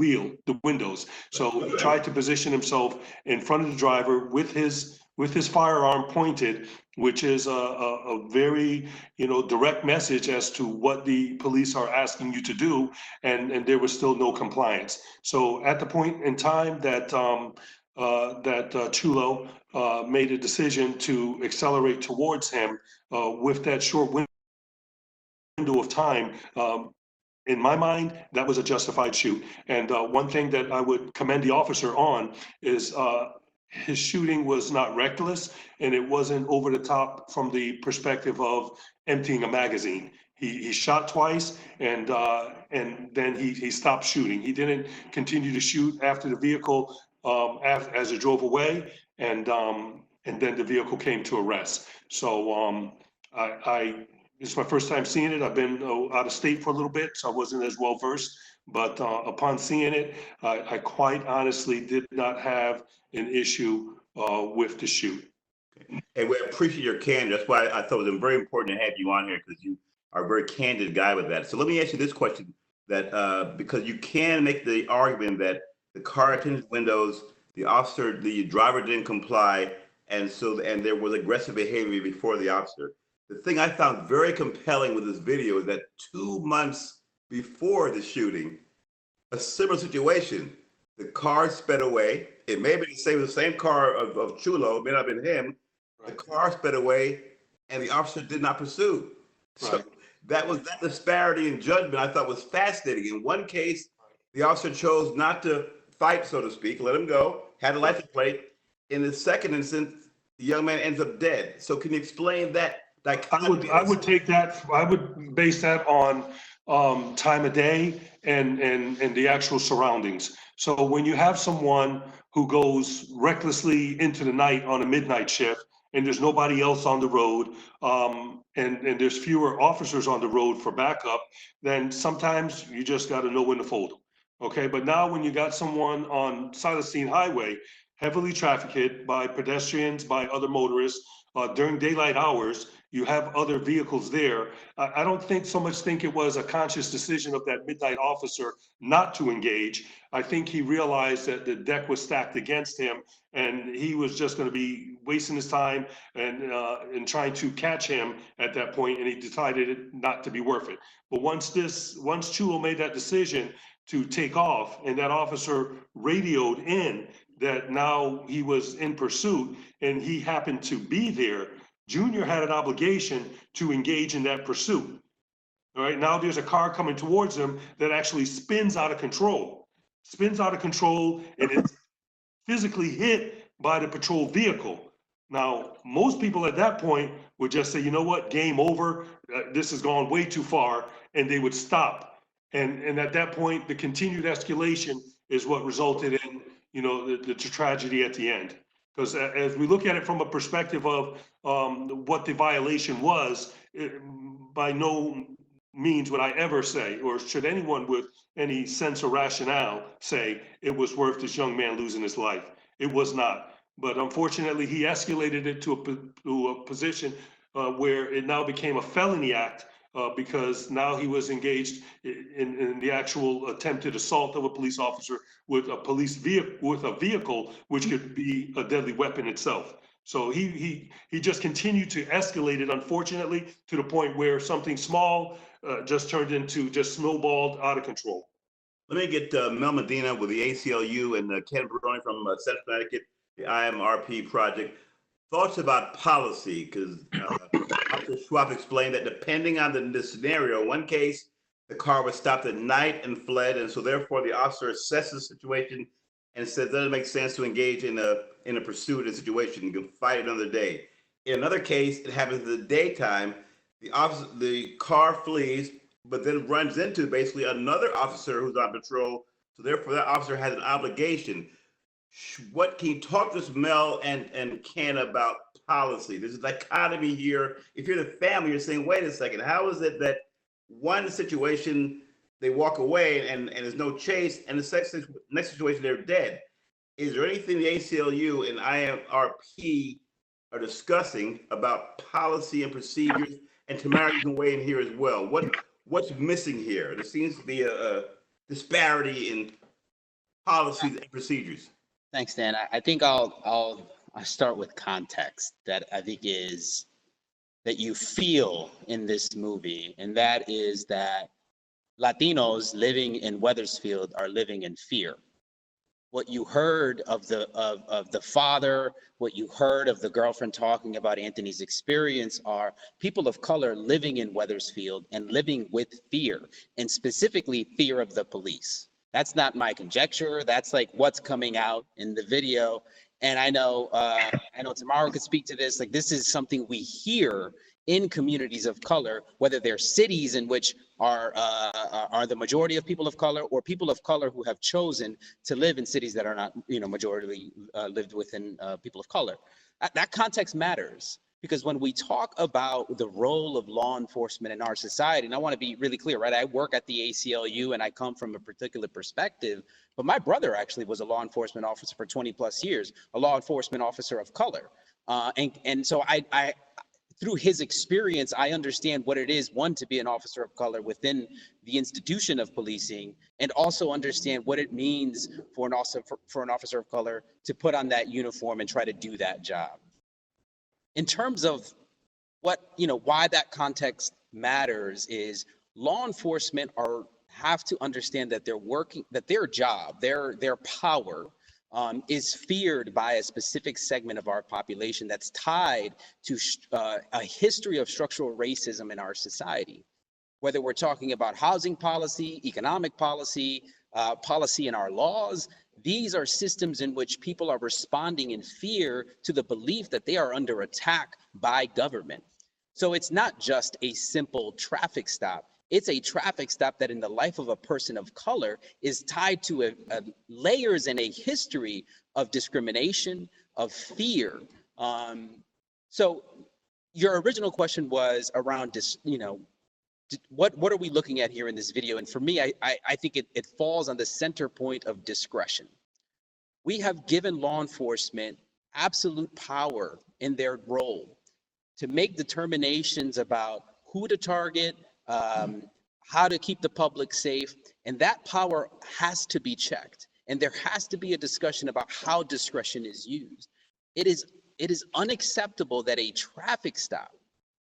windows. So he tried to position himself in front of the driver with his firearm pointed, which is a very, direct message as to what the police are asking you to do, and there was still no compliance. So at the point in time that Chulo made a decision to accelerate towards him with that short window of time, in my mind, that was a justified shoot. And one thing that I would commend the officer on is his shooting was not reckless, and it wasn't over the top from the perspective of emptying a magazine. He shot twice, and then he stopped shooting. He didn't continue to shoot after the vehicle as it drove away, and then the vehicle came to a rest. So it's my first time seeing it. I've been out of state for a little bit, so I wasn't as well versed. But upon seeing it, I quite honestly did not have an issue with the shoot. And we appreciate your candor. That's why I thought it was very important to have you on here, because you are a very candid guy with that. So let me ask you this question. that because you can make the argument that the car attendant windows, the driver didn't comply, and there was aggressive behavior before the officer. The thing I found very compelling with this video is that 2 months before the shooting, a similar situation, the car sped away. It may have been the same car of Chulo, it may not have been him. The car sped away and the officer did not pursue. So that disparity in judgment I thought was fascinating. In one case, the officer chose not to fight, so to speak, let him go, had a license plate. In the second instance, the young man ends up dead. So can you explain that? I would take that, I would base that on time of day and the actual surroundings. So when you have someone who goes recklessly into the night on a midnight shift and there's nobody else on the road, and there's fewer officers on the road for backup, then sometimes you just got to know when to fold them. Okay, but now when you got someone on Silas Highway, heavily trafficked by pedestrians, by other motorists, during daylight hours, you have other vehicles there. I don't think it was a conscious decision of that midnight officer not to engage. I think he realized that the deck was stacked against him and he was just going to be wasting his time and trying to catch him at that point, and he decided it not to be worth it. But once Chulo made that decision to take off and that officer radioed in that now he was in pursuit and he happened to be there, Junior had an obligation to engage in that pursuit. All right, now there's a car coming towards him that actually spins out of control, and it's physically hit by the patrol vehicle. Now, most people at that point would just say, you know what, game over, this has gone way too far, and they would stop. And at that point, the continued escalation is what resulted in, the tragedy at the end. Because as we look at it from a perspective of what the violation was, by no means would I ever say, or should anyone with any sense or rationale say, it was worth this young man losing his life. It was not. But unfortunately, he escalated it to a position where it now became a felony act because now he was engaged in the actual attempted assault of a police officer with a vehicle, which could be a deadly weapon itself. So he just continued to escalate it, unfortunately, to the point where something small just snowballed out of control. Let me get Mel Medina with the ACLU and Ken Barone from Central Connecticut, the IMRP project. Thoughts about policy, because Dr. Schwapp explained that depending on the scenario, in one case, the car was stopped at night and fled, and so therefore the officer assesses the situation and says, does it make sense to engage in a pursuit of the situation? You can fight another day. In another case, it happens in the daytime, the car flees, but then runs into basically another officer who's on patrol, so therefore that officer has an obligation. What can you talk to us, Mel and Ken, about policy? There's a dichotomy here. If you're the family, you're saying, wait a second, how is it that one situation they walk away and there's no chase, and the next situation they're dead? Is there anything the ACLU and IMRP are discussing about policy and procedures? And Tamara, you can weigh in here as well. What's missing here? There seems to be a disparity in policies and procedures. Thanks, Dan. I think I'll start with context that I think is that you feel in this movie, and that is that Latinos living in Wethersfield are living in fear. What you heard of the father, what you heard of the girlfriend talking about Anthony's experience are people of color living in Wethersfield and living with fear, and specifically fear of the police. That's not my conjecture. That's like what's coming out in the video. And I know Tamara could speak to this. Like, this is something we hear in communities of color, whether they're cities in which are the majority of people of color, or people of color who have chosen to live in cities that are not, majority lived within people of color. That context matters. Because when we talk about the role of law enforcement in our society, and I want to be really clear, right? I work at the ACLU and I come from a particular perspective, but my brother actually was a law enforcement officer for 20 plus years, a law enforcement officer of color. And so through his experience, I understand what it is, one, to be an officer of color within the institution of policing, and also understand what it means for an officer of color to put on that uniform and try to do that job. In terms of why that context matters is law enforcement have to understand that their job, their power is feared by a specific segment of our population that's tied to a history of structural racism in our society. Whether we're talking about housing policy, economic policy, policy in our laws, these are systems in which people are responding in fear to the belief that they are under attack by government. So it's not just a simple traffic stop. It's a traffic stop that in the life of a person of color is tied to layers and a history of discrimination, of fear. So your original question was around what are we looking at here in this video? And for me, I think it falls on the center point of discretion. We have given law enforcement absolute power in their role to make determinations about who to target, how to keep the public safe, and that power has to be checked. And there has to be a discussion about how discretion is used. It is unacceptable that a traffic stop,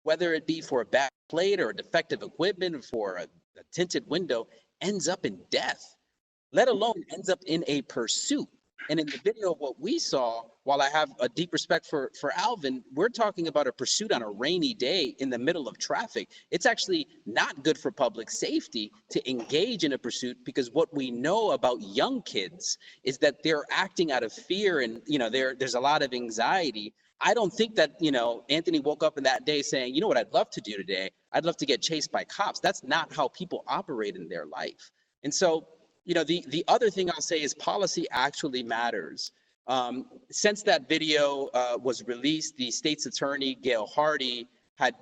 whether it be for a bad plate or a defective equipment or for a tinted window, ends up in death, let alone ends up in a pursuit. And in the video, what we saw, while I have a deep respect for Alvin, we're talking about a pursuit on a rainy day in the middle of traffic. It's actually not good for public safety to engage in a pursuit, because what we know about young kids is that they're acting out of fear, and there's a lot of anxiety. I don't think that Anthony woke up in that day saying, you know what I'd love to do today? I'd love to get chased by cops. That's not how people operate in their life. And so the other thing I'll say is policy actually matters. Since that video was released, the state's attorney, Gail Hardy, had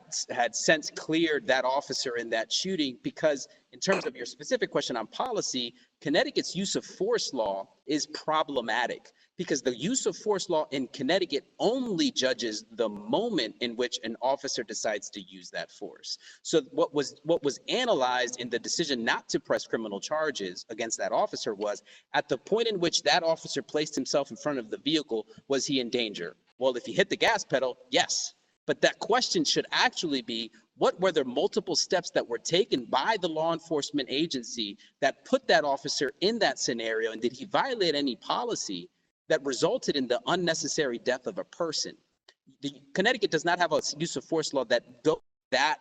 since cleared that officer in that shooting, because in terms of your specific question on policy, Connecticut's use of force law is problematic, because the use of force law in Connecticut only judges the moment in which an officer decides to use that force. So what was analyzed in the decision not to press criminal charges against that officer was, at the point in which that officer placed himself in front of the vehicle, was he in danger? Well, if he hit the gas pedal, yes. But that question should actually be, what were the multiple steps that were taken by the law enforcement agency that put that officer in that scenario? And did he violate any policy that resulted in the unnecessary death of a person? Connecticut does not have a use of force law that goes that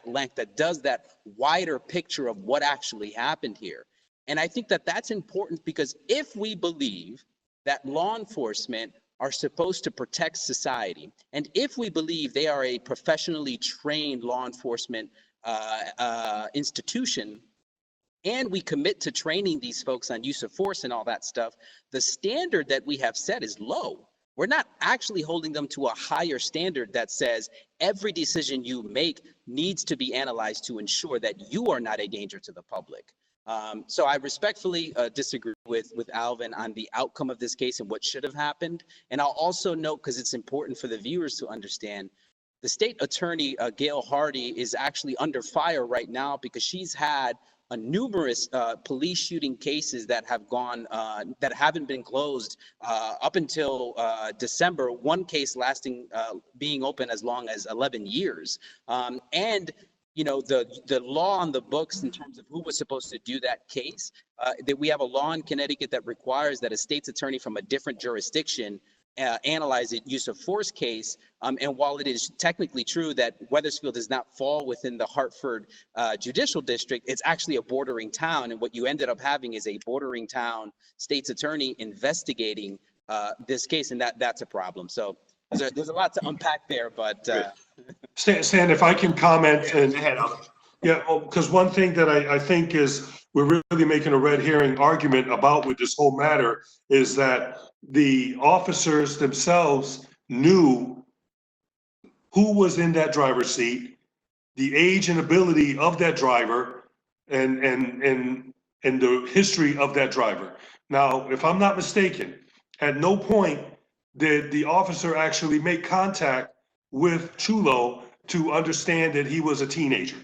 length, that does that wider picture of what actually happened here. And I think that that's important, because if we believe that law enforcement are supposed to protect society, and if we believe they are a professionally trained law enforcement institution, and we commit to training these folks on use of force and all that stuff, the standard that we have set is low. We're not actually holding them to a higher standard that says every decision you make needs to be analyzed to ensure that you are not a danger to the public. So I respectfully disagree with Alvin on the outcome of this case and what should have happened. And I'll also note, because it's important for the viewers to understand, the state attorney, Gail Hardy, is actually under fire right now, because she's had numerous police shooting cases that have gone, that haven't been closed up until December. One case lasting, being open as long as 11 years. And the law on the books in terms of who was supposed to do that case, that we have a law in Connecticut that requires that a state's attorney from a different jurisdiction analyze a use of force case. And while it is technically true that Wethersfield does not fall within the Hartford judicial district, it's actually a bordering town. And what you ended up having is a bordering town state's attorney investigating this case, and that's a problem. So there's a lot to unpack there, but Stan, if I can comment, and because one thing that I think is we're really making a red herring argument about with this whole matter is that the officers themselves knew who was in that driver's seat, the age and ability of that driver, and the history of that driver. Now, if I'm not mistaken, at no point did the officer actually make contact with Chulo to understand that he was a teenager.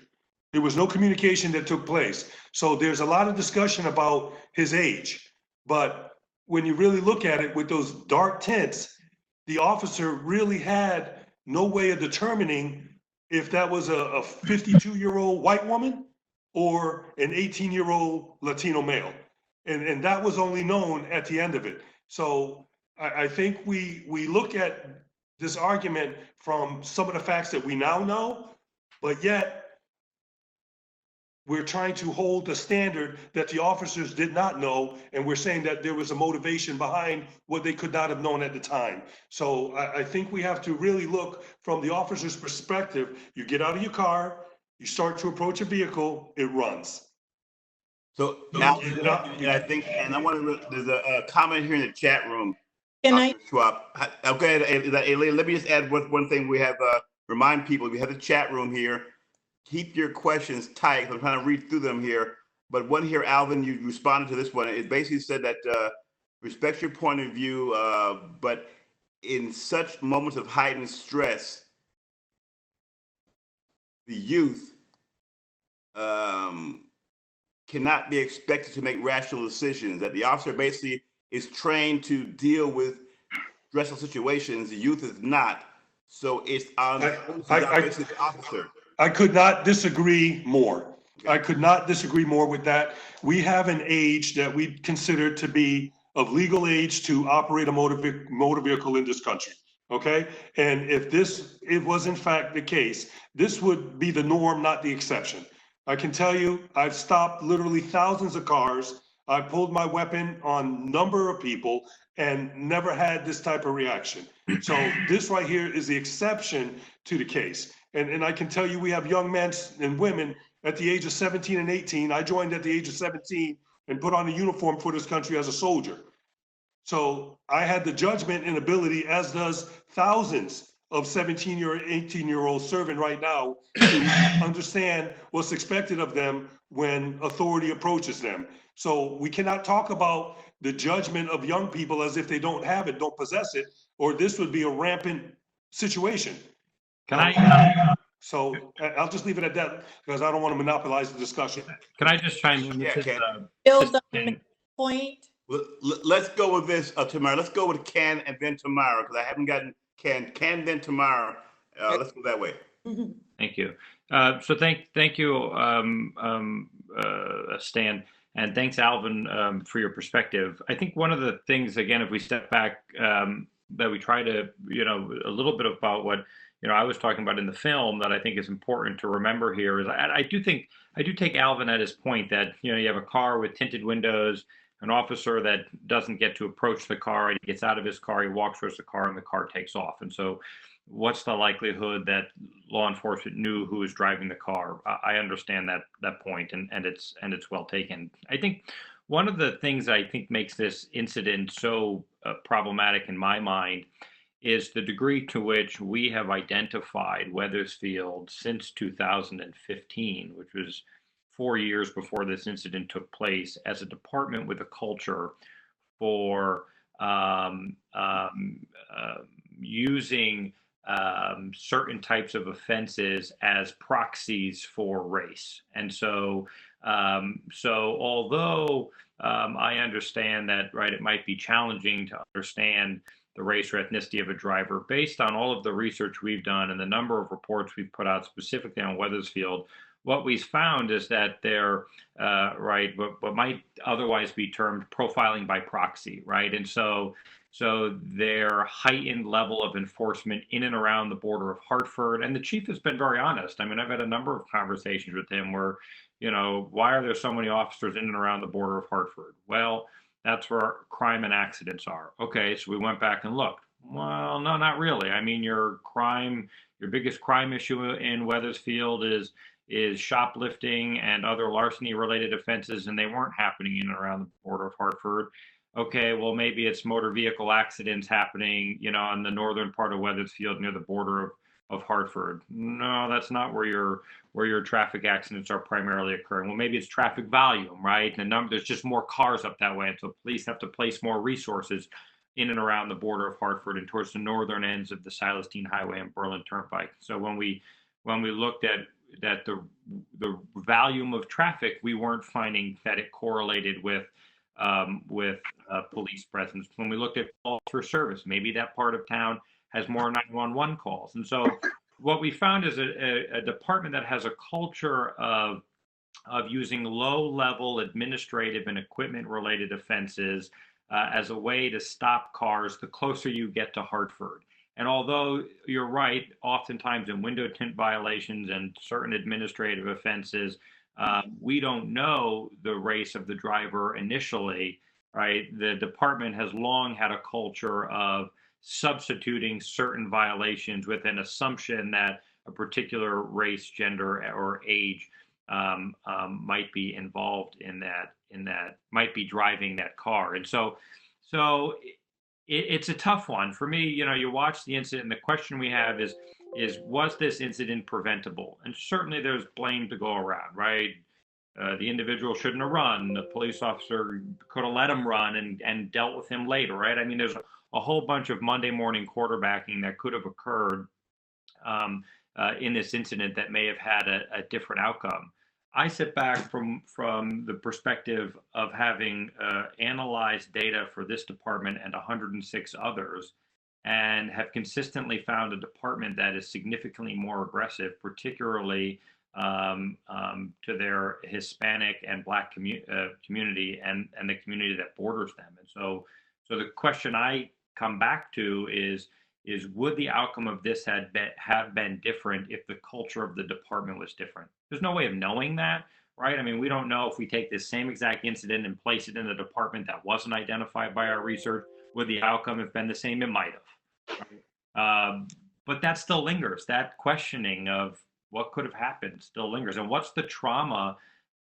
There was no communication that took place. So there's a lot of discussion about his age. But when you really look at it with those dark tints, the officer really had no way of determining if that was a 52-year-old white woman or an 18-year-old Latino male. And that was only known at the end of it. So I think we look at this argument from some of the facts that we now know, but yet we're trying to hold the standard that the officers did not know, and we're saying that there was a motivation behind what they could not have known at the time. So I think we have to really look from the officer's perspective. You get out of your car, you start to approach a vehicle, it runs. So now, and I think, and I want to, there's a comment here in the chat room. Can I? Schwapp. Okay, let me just add one thing. We have, remind people, we have the chat room here. Keep your questions tight. I'm trying to read through them here. But one here, Alvin, you responded to this one. It basically said that respects your point of view, but in such moments of heightened stress, the youth cannot be expected to make rational decisions, that the officer basically is trained to deal with stressful situations. The youth is not. So it's on the officer. I could not disagree more. I could not disagree more with that. We have an age that we consider to be of legal age to operate a motor vehicle in this country. Okay. And if it was in fact the case, this would be the norm, not the exception. I can tell you, I've stopped literally thousands of cars. I pulled my weapon on a number of people and never had this type of reaction. So this right here is the exception to the case. And I can tell you, we have young men and women at the age of 17 and 18. I joined at the age of 17 and put on a uniform for this country as a soldier. So I had the judgment and ability, as does thousands of 17-year or 18-year-olds serving right now, to understand what's expected of them when authority approaches them. So we cannot talk about the judgment of young people as if they don't have it, don't possess it, or this would be a rampant situation. Can I? So I'll just leave it at that because I don't want to monopolize the discussion. Can I just chime in? Build on the point. Well, let's go with this, Tamara. Let's go with Ken and then Tamara, because I haven't gotten Ken, then Tamara. Let's go that way. Thank you. So thank you, Stan, and thanks, Alvin, for your perspective. I think one of the things, again, if we step back, that we try to, a little bit about what, I was talking about in the film that I think is important to remember here is I do take Alvin at his point that, you have a car with tinted windows, an officer that doesn't get to approach the car, and he gets out of his car, he walks towards the car, and the car takes off. And so what's the likelihood that law enforcement knew who was driving the car? I understand that point, and it's well taken. I think one of the things I think makes this incident so problematic in my mind is the degree to which we have identified Wethersfield since 2015, which was 4 years before this incident took place, as a department with a culture for using certain types of offenses as proxies for race. And so although I understand that, right, it might be challenging to understand the race or ethnicity of a driver, based on all of the research we've done and the number of reports we've put out specifically on Wethersfield, what we've found is that they're what might otherwise be termed profiling by proxy, right? And so their heightened level of enforcement in and around the border of Hartford, and the chief has been very honest. I mean, I've had a number of conversations with him where, why are there so many officers in and around the border of Hartford? Well, that's where crime and accidents are. Okay, so we went back and looked. Well, no, not really. I mean, your biggest crime issue in Wethersfield is shoplifting and other larceny-related offenses, and they weren't happening in and around the border of Hartford. Okay, well, maybe it's motor vehicle accidents happening, in the northern part of Wethersfield near the border of Hartford. No, that's not where your traffic accidents are primarily occurring. Well, maybe it's traffic volume, right? There's just more cars up that way, and so police have to place more resources in and around the border of Hartford and towards the northern ends of the Silas, Deane Highway and Berlin Turnpike. So when we when we looked at the volume of traffic, we weren't finding that it correlated with police presence. When we looked at calls for service, maybe that part of town has more 911 calls. And so what we found is a department that has a culture of using low-level administrative and equipment-related offenses as a way to stop cars the closer you get to Hartford. And although you're right, oftentimes in window tint violations and certain administrative offenses, we don't know the race of the driver initially, right? The department has long had a culture of substituting certain violations with an assumption that a particular race, gender, or age might be involved in that, might be driving that car. And so it's a tough one. For me, you watch the incident, and the question we have is was this incident preventable? And certainly there's blame to go around, right? The individual shouldn't have run. The police officer could have let him run and dealt with him later, right? I mean, there's a whole bunch of Monday morning quarterbacking that could have occurred in this incident that may have had a different outcome. I sit back from the perspective of having analyzed data for this department and 106 others, and have consistently found a department that is significantly more aggressive, particularly to their Hispanic and Black community and the community that borders them. And so the question I come back to is would the outcome of this have been different if the culture of the department was different? There's no way of knowing that, right? I mean, we don't know if we take this same exact incident and place it in a department that wasn't identified by our research, would the outcome have been the same? It might have. But that still lingers. That questioning of what could have happened still lingers. And what's the trauma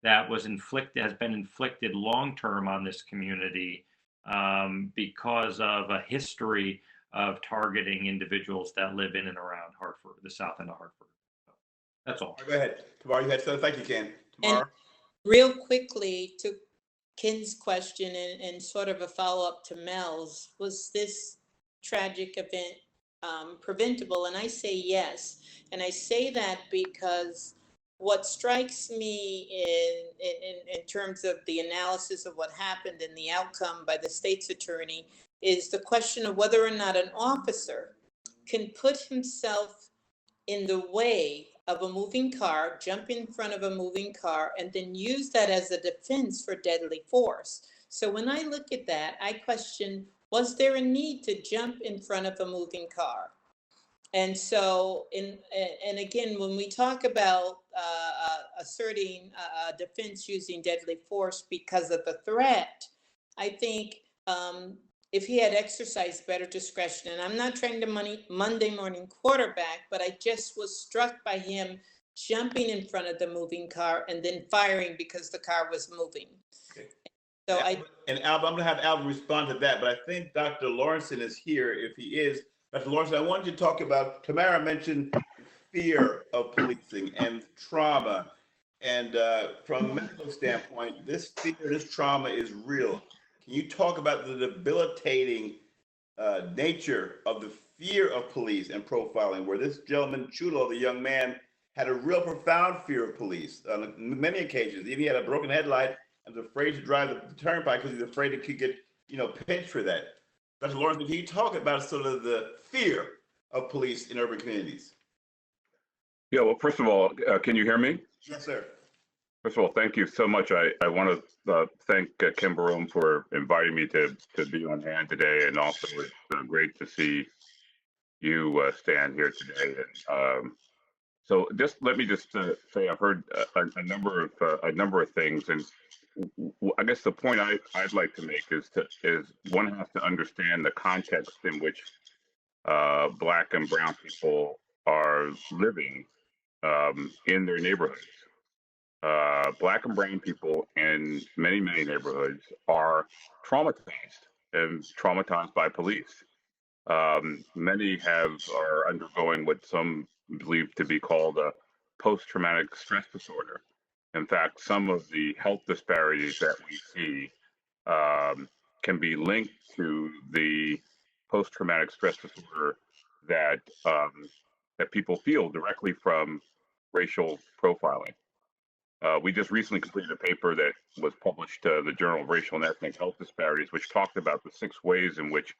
that has been inflicted long-term on this community because of a history of targeting individuals that live in and around Hartford, the south end of Hartford. So that's all. Go ahead. Tamara, you had something? Thank you, Ken. Tamara? And real quickly to Ken's question and sort of a follow-up to Mel's, was this tragic event preventable? And I say yes. And I say that because what strikes me in terms of the analysis of what happened and the outcome by the state's attorney is the question of whether or not an officer can put himself in the way of a moving car, jump in front of a moving car, and then use that as a defense for deadly force. So when I look at that, I question, was there a need to jump in front of a moving car? And so, and again, when we talk about asserting a defense using deadly force because of the threat, I think if he had exercised better discretion, and I'm not trying to Monday morning quarterback, but I just was struck by him jumping in front of the moving car and then firing because the car was moving. Okay. So and Alvin, I'm going to have Alvin respond to that, but I think Dr. Laurencin is here. If he is, Dr. Laurencin, I wanted you to talk about, Tamara mentioned fear of policing and trauma. And from a medical standpoint, this fear, this trauma is real. Can you talk about the debilitating nature of the fear of police and profiling, where this gentleman, Chulo, the young man, had a real profound fear of police on many occasions. Even he had a broken headlight and was afraid to drive the turnpike because he's afraid he could get, pinched for that. Dr. Lawrence, can you talk about sort of the fear of police in urban communities? Yeah, well, first of all, can you hear me? Yes, sir. First of all, thank you so much. I want to thank Ken Barone for inviting me to be on hand today, and also it's great to see you stand here today. And so, let me say I've heard a number of things, and I guess the point I'd like to make is one has to understand the context in which Black and brown people are living in their neighborhoods. Black and brown people in many neighborhoods are traumatized by police. Many are undergoing what some believe to be called a post-traumatic stress disorder. In fact, some of the health disparities that we see can be linked to the post-traumatic stress disorder that that people feel directly from racial profiling. We just recently completed a paper that was published to the Journal of Racial and Ethnic Health Disparities, which talked about the 6 ways in which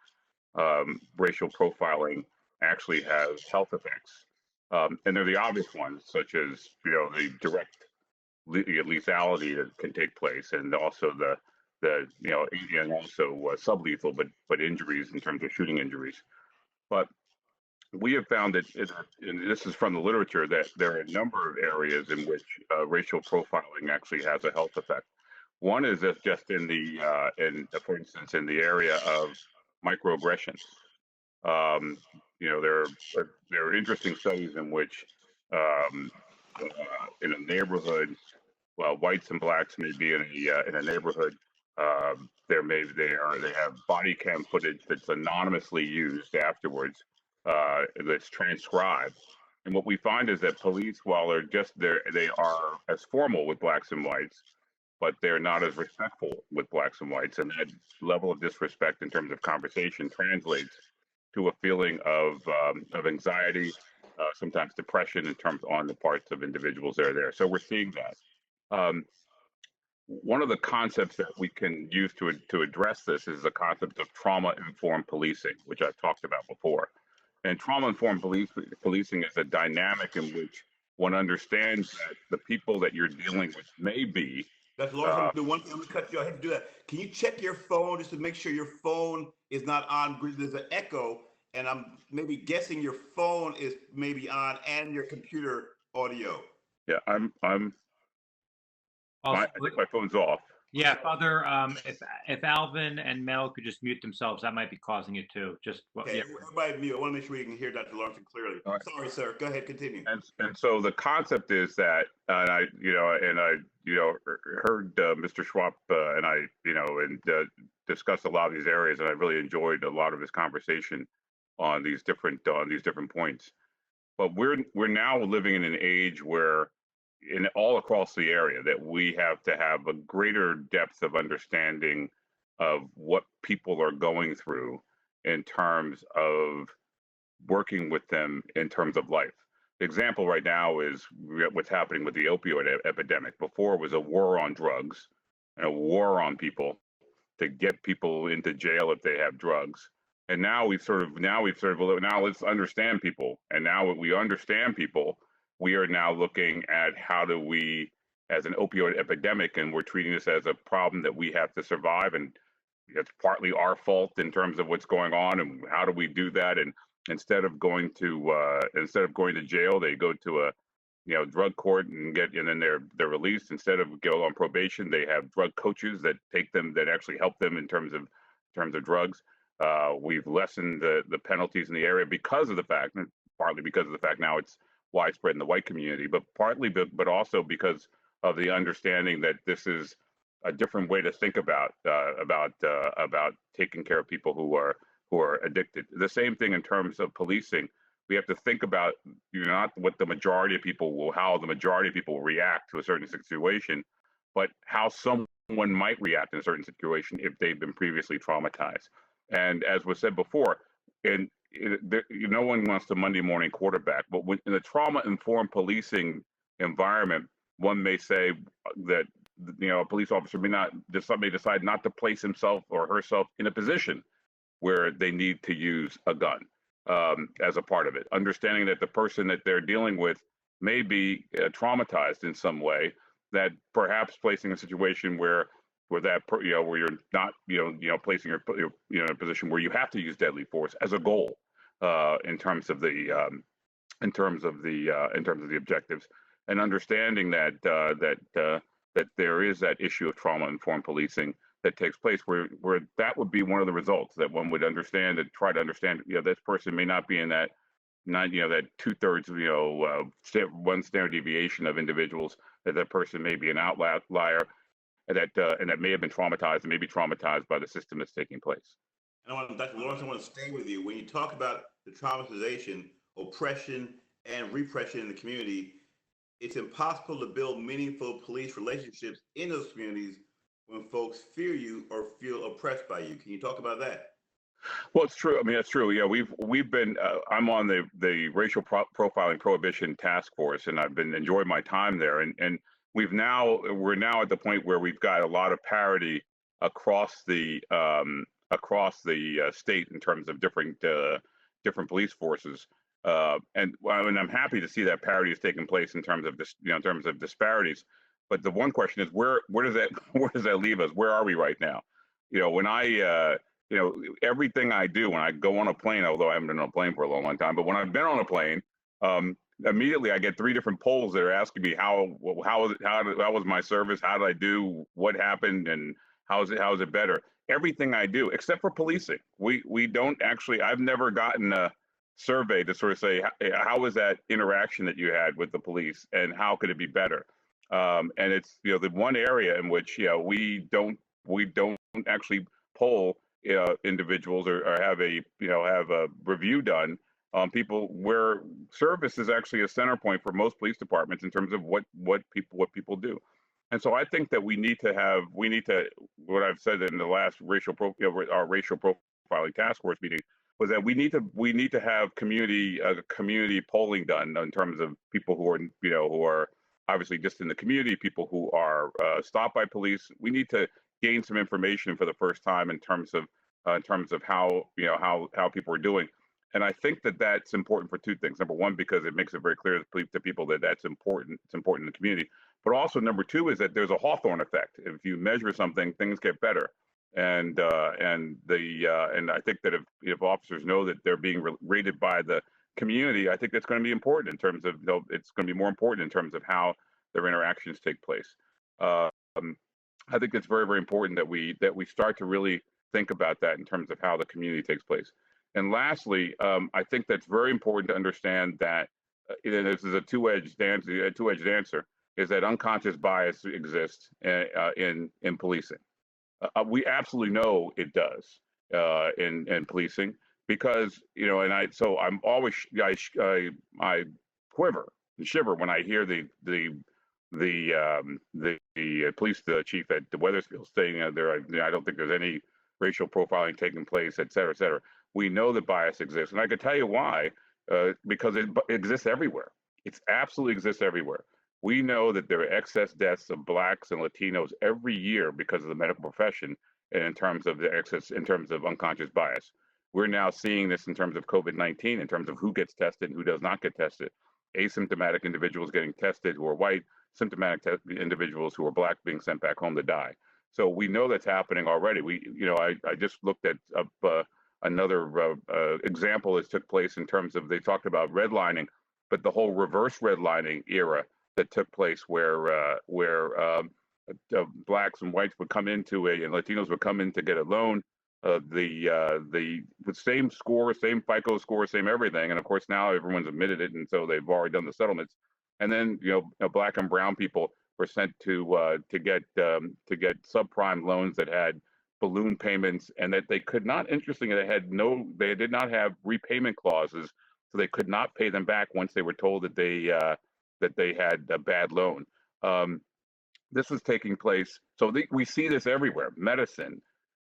racial profiling actually has health effects. And they're the obvious ones, such as, the direct lethality that can take place, and also and also sublethal, but injuries in terms of shooting injuries. But we have found that, and this is from the literature, that there are a number of areas in which racial profiling actually has a health effect. One is just in for instance, in the area of microaggressions. There are interesting studies in which, in a neighborhood, whites and blacks may be in a neighborhood. They have body cam footage that's anonymously used afterwards, that's transcribed. And what we find is that police, while they are as formal with blacks and whites, but they're not as respectful with blacks and whites. And that level of disrespect in terms of conversation translates to a feeling of anxiety, sometimes depression on the parts of individuals that are there. So we're seeing that. One of the concepts that we can use to address this is the concept of trauma-informed policing, which I've talked about before. And trauma-informed policing is a dynamic in which one understands that the people that you're dealing with may be. Dr. Laurencin, I'm gonna do one thing. I'm gonna cut you. I have to do that. Can you check your phone just to make sure your phone is not on? There's an echo, and I'm maybe guessing your phone is maybe on and your computer audio. Yeah, I think my phone's off. Yeah, if Alvin and Mel could just mute themselves, that might be causing it too. Okay, everybody mute. I want to make sure you can hear Dr. Laurencin clearly. Right. Sorry, sir. Go ahead, continue. And so the concept is that, and I heard Mr. Schwapp and I, discussed a lot of these areas, and I really enjoyed a lot of his conversation on these different points. But we're now living in an age where, all across the area, that we have to have a greater depth of understanding of what people are going through in terms of working with them in terms of life. The example right now is what's happening with the opioid epidemic. Before, it was a war on drugs and a war on people to get people into jail if they have drugs. And now let's understand people. And now that we understand people, we are now looking at how do we, as an opioid epidemic, and we're treating this as a problem that we have to survive, and it's partly our fault in terms of what's going on, and how do we do that? And instead of going to jail, they go to a drug court and then they're released. Instead of go on probation, they have drug coaches that actually help them in terms of drugs. We've lessened the penalties in the area because of the fact, and partly because of the fact now it's widespread in the white community, but but also because of the understanding that this is a different way to think about taking care of people who are addicted. The same thing in terms of policing. We have to think about not what how the majority of people will react to a certain situation, but how someone might react in a certain situation if they've been previously traumatized. And as was said before, no one wants to Monday morning quarterback, but in a trauma-informed policing environment, one may say that a police officer may decide not to place himself or herself in a position where they need to use a gun as a part of it. Understanding that the person that they're dealing with may be traumatized in some way, that perhaps placing a situation where you're not placing your in a position where you have to use deadly force as a goal in terms of the objectives, and understanding that there is that issue of trauma-informed policing that takes place, where that would be one of the results, that one would try to understand this person may not be in that that 2/3 one standard deviation of individuals, that person may be an outlier, and that may have been traumatized and may be traumatized by the system that's taking place. And Dr. Laurencin, I want to stay with you. When you talk about the traumatization, oppression, and repression in the community, it's impossible to build meaningful police relationships in those communities when folks fear you or feel oppressed by you. Can you talk about that? Well, it's true. I mean, it's true. Yeah, we've been. I'm on the racial profiling prohibition task force, and I've been enjoying my time there. And we're now at the point where we've got a lot of parity across the state in terms of different police forces. And I'm happy to see that parity is taking place in terms of in terms of disparities. But the one question is, where does that leave us? Where are we right now? When I everything I do when I go on a plane, although I haven't been on a plane for a long, long time, but when I've been on a plane, immediately I get 3 different polls that are asking me how was my service, how did I do, what happened, and how is it better? Everything I do, except for policing, we don't actually. I've never gotten a survey to sort of say how was that interaction that you had with the police and how could it be better. And it's the one area in which we don't actually poll individuals or have a review done on people where service is actually a center point for most police departments in terms of what people do. And so I think that we need to what I've said in the last our racial profiling task force meeting was that we need to have community polling done in terms of people who are obviously just in the community, people who are stopped by police. We need to gain some information for the first time in terms of how people are doing. And I think that that's important for 2 things. Number one, because it makes it very clear to people that that's important. It's important in the community. But also, number 2 is that there's a Hawthorne effect. If you measure something, things get better. And I think that if officers know that they're being rated by the community, I think that's going to be important in terms of it's going to be more important in terms of how their interactions take place. I think it's very, very important that we start to really think about that in terms of how the community takes place. And lastly, I think that's very important to understand that this is a two-edged answer, is that unconscious bias exists in policing. We absolutely know it does in policing because and I'm always I quiver and shiver when I hear the police chief at Wethersfield saying I don't think there's any racial profiling taking place, et cetera, et cetera. We know that bias exists, and I can tell you why. Because it exists everywhere. It absolutely exists everywhere. We know that there are excess deaths of Blacks and Latinos every year because of the medical profession, and in terms of unconscious bias. We're now seeing this in terms of COVID-19, in terms of who gets tested and who does not get tested. Asymptomatic individuals getting tested who are white, symptomatic individuals who are Black being sent back home to die. So we know that's happening already. I just looked at another example that took place in terms of, they talked about redlining, but the whole reverse redlining era that took place where Blacks and whites would come into and Latinos would come in to get a loan, the same score, same FICO score, same everything, and of course now everyone's admitted it, and so they've already done the settlements. And then Black and brown people were sent to get subprime loans that had balloon payments, and that they could not. Interestingly, they did not have repayment clauses, so they could not pay them back once they were told that they had a bad loan. This was taking place. So we see this everywhere: medicine,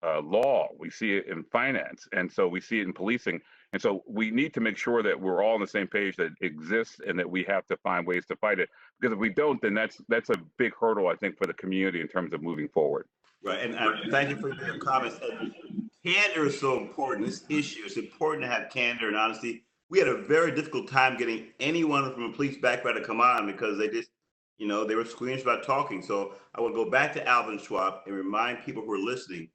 law. We see it in finance, and so we see it in policing. And so we need to make sure that we're all on the same page, that it exists, and that we have to find ways to fight it. Because if we don't, then that's a big hurdle, I think, for the community in terms of moving forward. Right, and thank you for your comments. Candor is so important. This issue, it's important to have candor and honesty. We had a very difficult time getting anyone from a police background to come on because they just, they were squeamish about talking. So I will go back to Alvin Schwapp and remind people who are listening.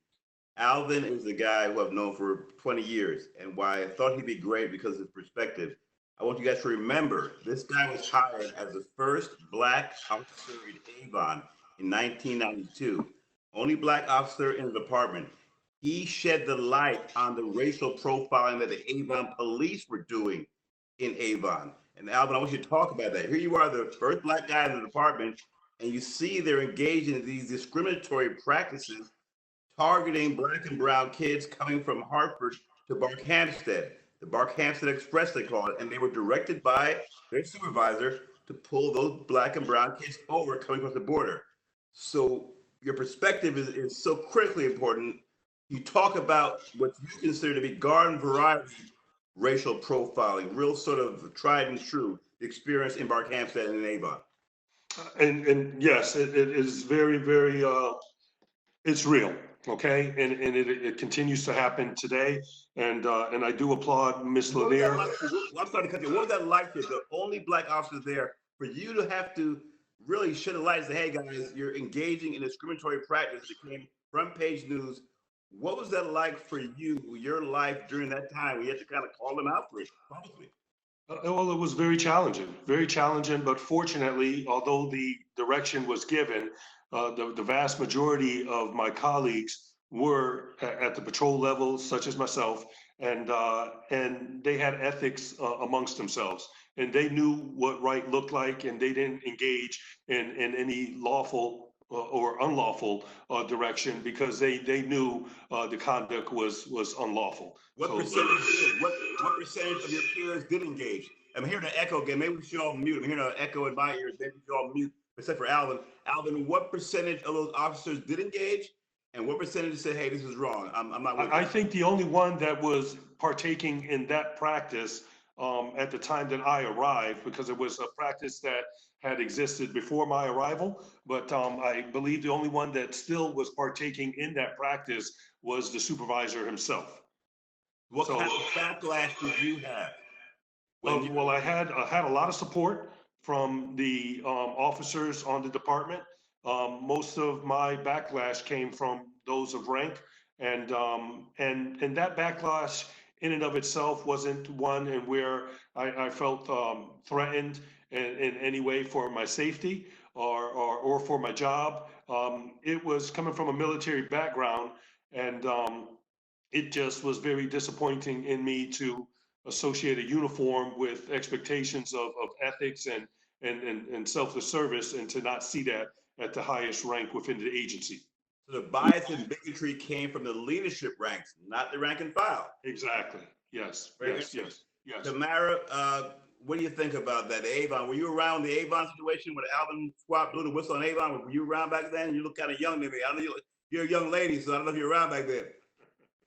Alvin is the guy who I've known for 20 years, and why I thought he'd be great because of his perspective. I want you guys to remember, this guy was hired as the first Black officer in Avon in 1992. Only Black officer in the department. He shed the light on the racial profiling that the Avon police were doing in Avon. And Alvin, I want you to talk about that. Here you are, the first Black guy in the department, and you see they're engaged in these discriminatory practices targeting Black and brown kids coming from Hartford to Barkhamsted. The Barkhamsted Express, they call it, and they were directed by their supervisor to pull those Black and brown kids over coming across the border. So your perspective is so critically important. you talk about what you consider to be garden variety racial profiling, real sort of tried and true experience in Barkhamsted and in Avon. And yes, it is very, very, it's real, okay? And it continues to happen today. And I do applaud Ms. Lanier. I'm sorry to cut you. What was that like? The only Black officer there, for you to have to really shed a light and say, hey guys, you're engaging in discriminatory practice that became front page news. What was that like for you, your life during that time? We had to kind of call them out for it, probably. Well, it was very challenging, but fortunately, although the direction was given, the vast majority of my colleagues were at the patrol level, such as myself, and they had ethics amongst themselves, and they knew what right looked like, and they didn't engage in any lawful or unlawful direction because they knew the conduct was unlawful. What percentage of your peers did engage? I'm hearing an echo again. Maybe we should all mute. I'm hearing an echo in my ears. Maybe we should all mute, except for Alvin. Alvin, what percentage of those officers did engage, and what percentage said, "Hey, this is wrong"? I'm not. I think the only one that was partaking in that practice at the time that I arrived, because it was a practice that had existed before my arrival, but I believe the only one that still was partaking in that practice was the supervisor himself. What kind of backlash did you have? Well, I had a lot of support from the officers on the department. Most of my backlash came from those of rank, and that backlash in and of itself wasn't one in where I felt threatened in any way for my safety or for my job. It was coming from a military background, and it just was very disappointing in me to associate a uniform with expectations of ethics and selfless service, and to not see that at the highest rank within the agency. So the bias and bigotry came from the leadership ranks, not the rank and file. Exactly. Yes. Yes. Tamara, what do you think about that? Avon, were you around the Avon situation when Alvin Schwapp blew the whistle on Avon? Were you around back then? You look kind of young to me. I know you're a young lady, so I don't know if you're around back then.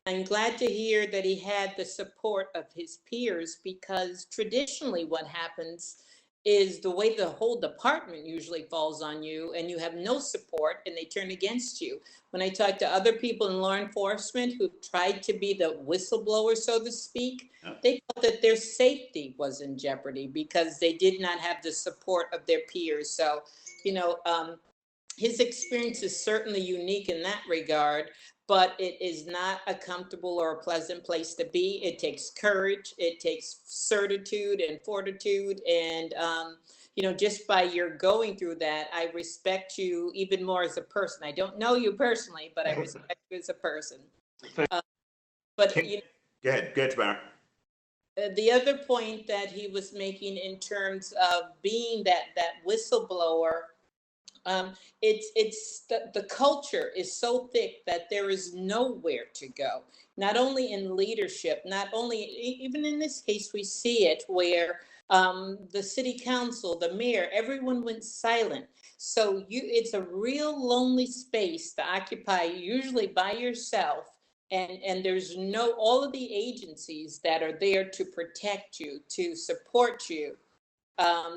I'm glad to hear that he had the support of his peers, because traditionally what happens is the way the whole department usually falls on you and you have no support and they turn against you. When I talk to other people in law enforcement who've tried to be the whistleblower, so to speak, they felt that their safety was in jeopardy because they did not have the support of their peers. So, his experience is certainly unique in that regard, but it is not a comfortable or a pleasant place to be. It takes courage, it takes certitude and fortitude. And, just by your going through that, I respect you even more as a person. I don't know you personally, but I respect you as a person. Go ahead, Tamara. The other point that he was making in terms of being that whistleblower, it's the culture is so thick that there is nowhere to go. Not only in leadership, not only even in this case, we see it where the city council, the mayor, everyone went silent. So it's a real lonely space to occupy, usually by yourself. And there's all of the agencies that are there to protect you, to support you,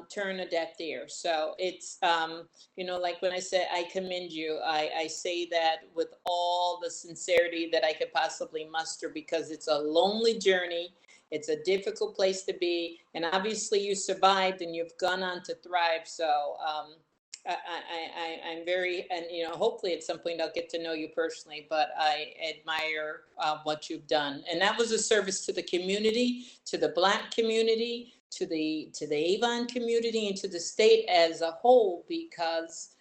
turn a deaf ear. So it's, like when I say I commend you, I say that with all the sincerity that I could possibly muster, because it's a lonely journey. It's a difficult place to be. And obviously you survived and you've gone on to thrive. So I'm very, and hopefully at some point I'll get to know you personally, but I admire what you've done. And that was a service to the community, to the Black community, to the Avon community, and to the state as a whole, because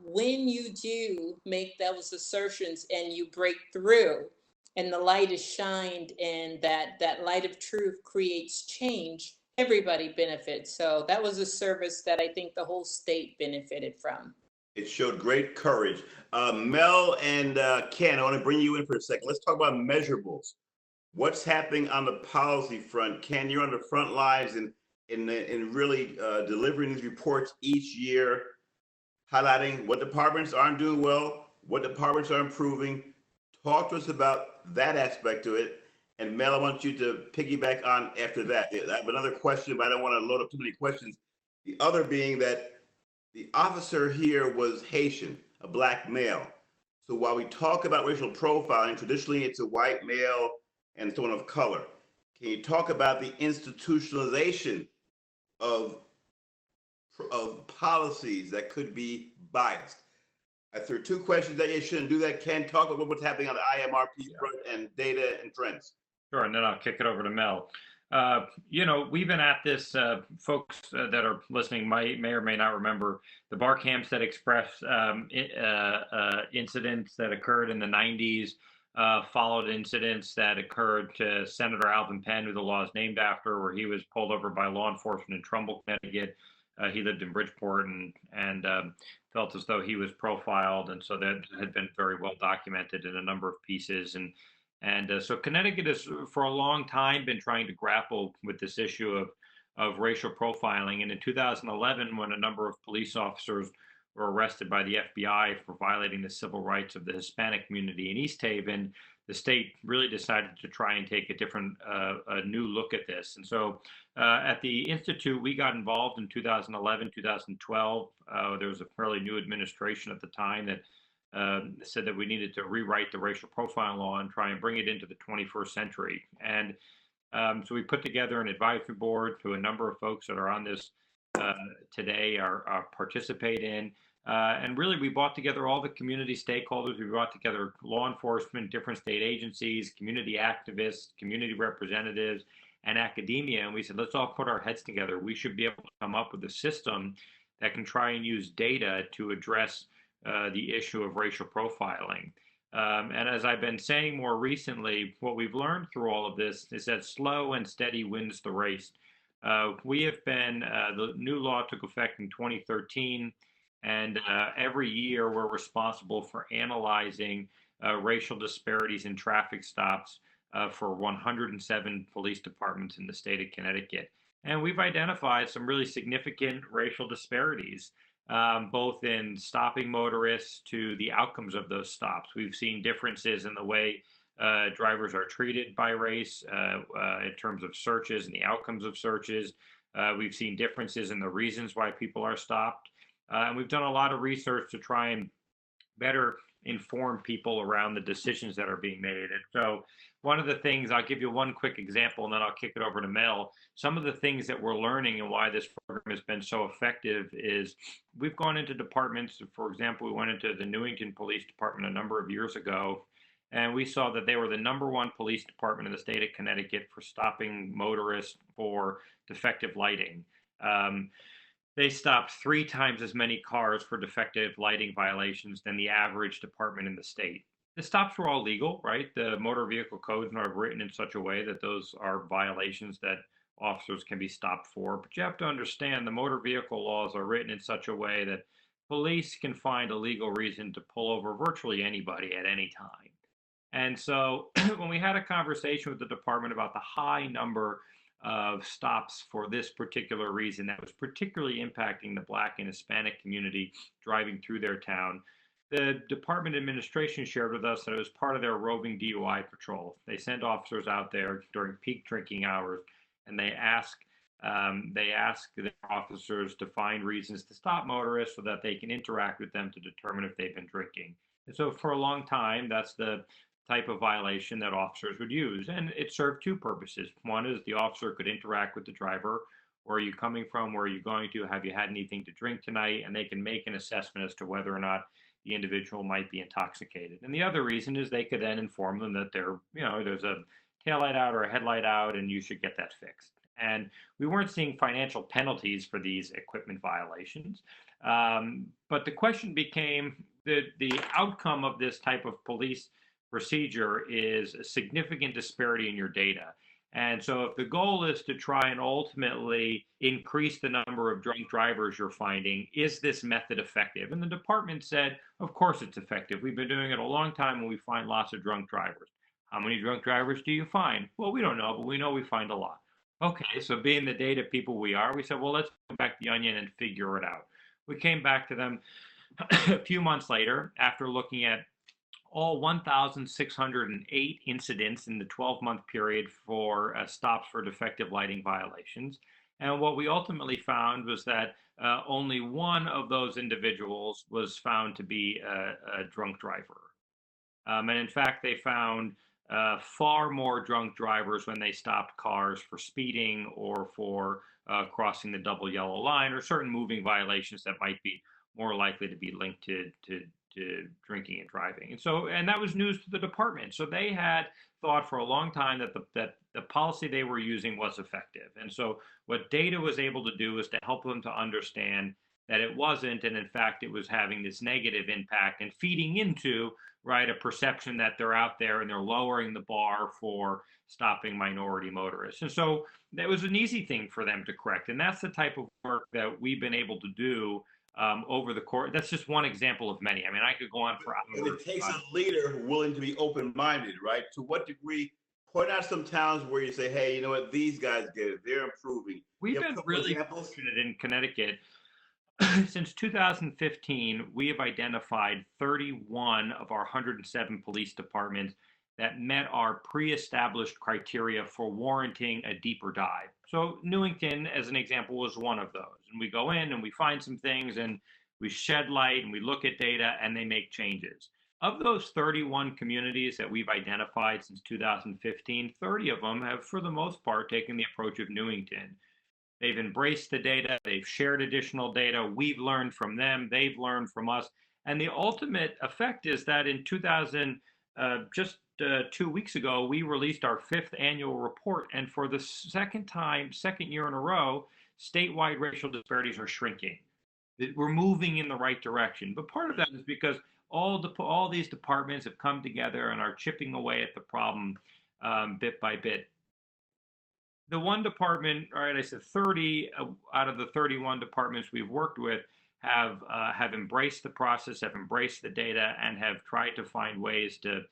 when you do make those assertions and you break through and the light is shined and that light of truth creates change, everybody benefits. So that was a service that I think the whole state benefited from. It showed great courage. Mel and Ken, I want to bring you in for a second. Let's talk about measurables. What's happening on the policy front? Ken, you're on the front lines in really delivering these reports each year, highlighting what departments aren't doing well, what departments are improving. Talk to us about that aspect to it. And Mel, I want you to piggyback on after that. I have another question, but I don't want to load up too many questions. The other being that the officer here was Haitian, a black male. So while we talk about racial profiling, traditionally it's a white male and someone of color. Can you talk about the institutionalization of policies that could be biased? I threw two questions at you. Shouldn't do that. Ken, talk about what's happening on the IMRP front and data and trends. Sure, and then I'll kick it over to Mel. We've been at this, folks that are listening may or may not remember the Barkhamsted Express incidents that occurred in the 90s, followed incidents that occurred to Senator Alvin Penn, who the law is named after, where he was pulled over by law enforcement in Trumbull, Connecticut. He lived in Bridgeport and felt as though he was profiled, and so that had been very well documented in a number of pieces. And so Connecticut has, for a long time, been trying to grapple with this issue of racial profiling. And in 2011, when a number of police officers were arrested by the FBI for violating the civil rights of the Hispanic community in East Haven, the state really decided to try and take a new look at this. And so at the Institute, we got involved in 2011, 2012. There was a fairly new administration at the time that said that we needed to rewrite the racial profiling law and try and bring it into the 21st century. And so we put together an advisory board to a number of folks that are on this today are participate in. And really, we brought together all the community stakeholders. We brought together law enforcement, different state agencies, community activists, community representatives, and academia. And we said, let's all put our heads together. We should be able to come up with a system that can try and use data to address the issue of racial profiling. And as I've been saying more recently, what we've learned through all of this is that slow and steady wins the race. We have been, the new law took effect in 2013, and every year we're responsible for analyzing racial disparities in traffic stops for 107 police departments in the state of Connecticut. And we've identified some really significant racial disparities, both in stopping motorists to the outcomes of those stops. We've seen differences in the way drivers are treated by race in terms of searches and the outcomes of searches. We've seen differences in the reasons why people are stopped. And we've done a lot of research to try and better inform people around the decisions that are being made. And so one of the things, I'll give you one quick example and then I'll kick it over to Mel. Some of the things that we're learning and why this program has been so effective is we've gone into departments. For example, we went into the Newington Police Department a number of years ago, and we saw that they were the #1 police department in the state of Connecticut for stopping motorists for defective lighting. They stopped 3 times as many cars for defective lighting violations than the average department in the state. The stops were all legal, right? The motor vehicle codes are written in such a way that those are violations that officers can be stopped for. But you have to understand the motor vehicle laws are written in such a way that police can find a legal reason to pull over virtually anybody at any time. And so when we had a conversation with the department about the high number of stops for this particular reason that was particularly impacting the Black and Hispanic community driving through their town, the department administration shared with us that it was part of their roving DUI patrol. They send officers out there during peak drinking hours, and they ask their officers to find reasons to stop motorists so that they can interact with them to determine if they've been drinking. And so for a long time, that's the type of violation that officers would use. And it served 2 purposes. One is the officer could interact with the driver. Where are you coming from? Where are you going to? Have you had anything to drink tonight? And they can make an assessment as to whether or not the individual might be intoxicated. And the other reason is they could then inform them that there's a taillight out or a headlight out and you should get that fixed. And we weren't seeing financial penalties for these equipment violations. But the question became the outcome of this type of police procedure is a significant disparity in your data. And so if the goal is to try and ultimately increase the number of drunk drivers you're finding, is this method effective? And the department said, of course it's effective. We've been doing it a long time and we find lots of drunk drivers. How many drunk drivers do you find? Well, we don't know, but we know we find a lot. Okay, so being the data people we are, we said, well, let's go back the onion and figure it out. We came back to them a few months later after looking at all 1,608 incidents in the 12-month period for stops for defective lighting violations. And what we ultimately found was that only one of those individuals was found to be a drunk driver. And in fact, they found far more drunk drivers when they stopped cars for speeding or for crossing the double yellow line or certain moving violations that might be more likely to be linked to drinking and driving. And that was news to the department. So they had thought for a long time that the policy they were using was effective. And so what data was able to do was to help them to understand that it wasn't, and in fact, it was having this negative impact and feeding into, right, a perception that they're out there and they're lowering the bar for stopping minority motorists. And so that was an easy thing for them to correct. And that's the type of work that we've been able to do over the course. That's just one example of many. I mean, I could go on for hours. But it takes a leader willing to be open-minded, right? To what degree? Point out some towns where you say, hey, you know what, these guys get it. They're improving. We've been really fortunate in Connecticut. Since 2015, we have identified 31 of our 107 police departments that met our pre-established criteria for warranting a deeper dive. So Newington, as an example, was one of those. And we go in and we find some things and we shed light and we look at data and they make changes. Of those 31 communities that we've identified since 2015, 30 of them have, for the most part, taken the approach of Newington. They've embraced the data, they've shared additional data, we've learned from them, they've learned from us. And the ultimate effect is that in 2 weeks ago, we released our 5th annual report. And for the second year in a row, statewide racial disparities are shrinking. We're moving in the right direction. But part of that is because all these departments have come together and are chipping away at the problem bit by bit. The one department, all right, I said 30 out of the 31 departments we've worked with have embraced the process, have embraced the data, and have tried to find ways to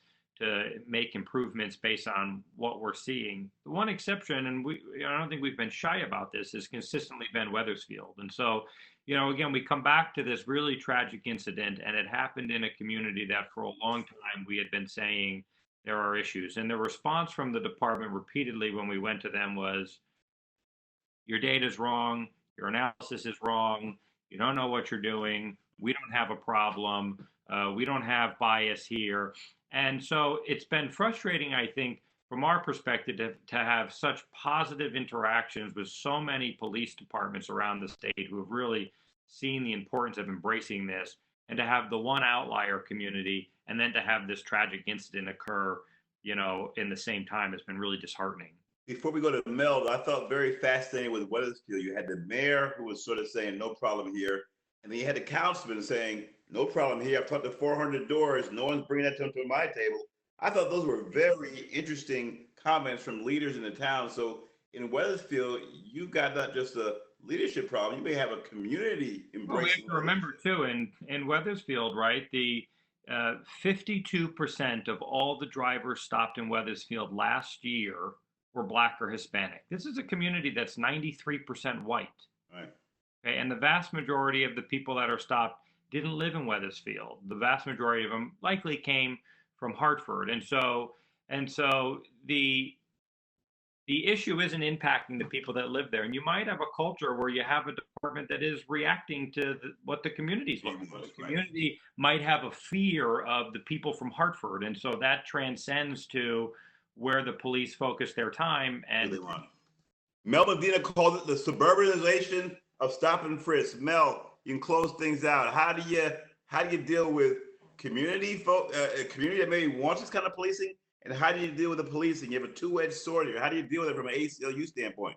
make improvements based on what we're seeing. The one exception, and I don't think we've been shy about this, has consistently been Wethersfield. And so, again, we come back to this really tragic incident, and it happened in a community that for a long time we had been saying there are issues. And the response from the department repeatedly when we went to them was, your data is wrong, your analysis is wrong, you don't know what you're doing, we don't have a problem, we don't have bias here. And so it's been frustrating, I think, from our perspective to have such positive interactions with so many police departments around the state who have really seen the importance of embracing this, and to have the one outlier community and then to have this tragic incident occur, in the same time has been really disheartening. Before we go to Mel, I felt very fascinating with Wethersfield. You had the mayor who was sort of saying, no problem here. And then you had the councilman saying, no problem here. I've talked to 400 doors. No one's bringing that to my table. I thought those were very interesting comments from leaders in the town. So in Wethersfield, you've got not just a leadership problem, you may have a community embracing. Well, we have to remember too, in Wethersfield, right, the 52% of all the drivers stopped in Wethersfield last year were Black or Hispanic. This is a community that's 93% white. Right. Okay, and the vast majority of the people that are stopped didn't live in Wethersfield. The vast majority of them likely came from Hartford. And so the issue isn't impacting the people that live there. And you might have a culture where you have a department that is reacting to what the community's looking for. The community might have a fear of the people from Hartford. And so that transcends to where the police focus their time. And Mel Medina called it the suburbanization of stop and frisk. Mel, you can close things out. How do you deal with community that maybe wants this kind of policing? And how do you deal with the policing? You have a two-edged sword here. How do you deal with it from an ACLU standpoint?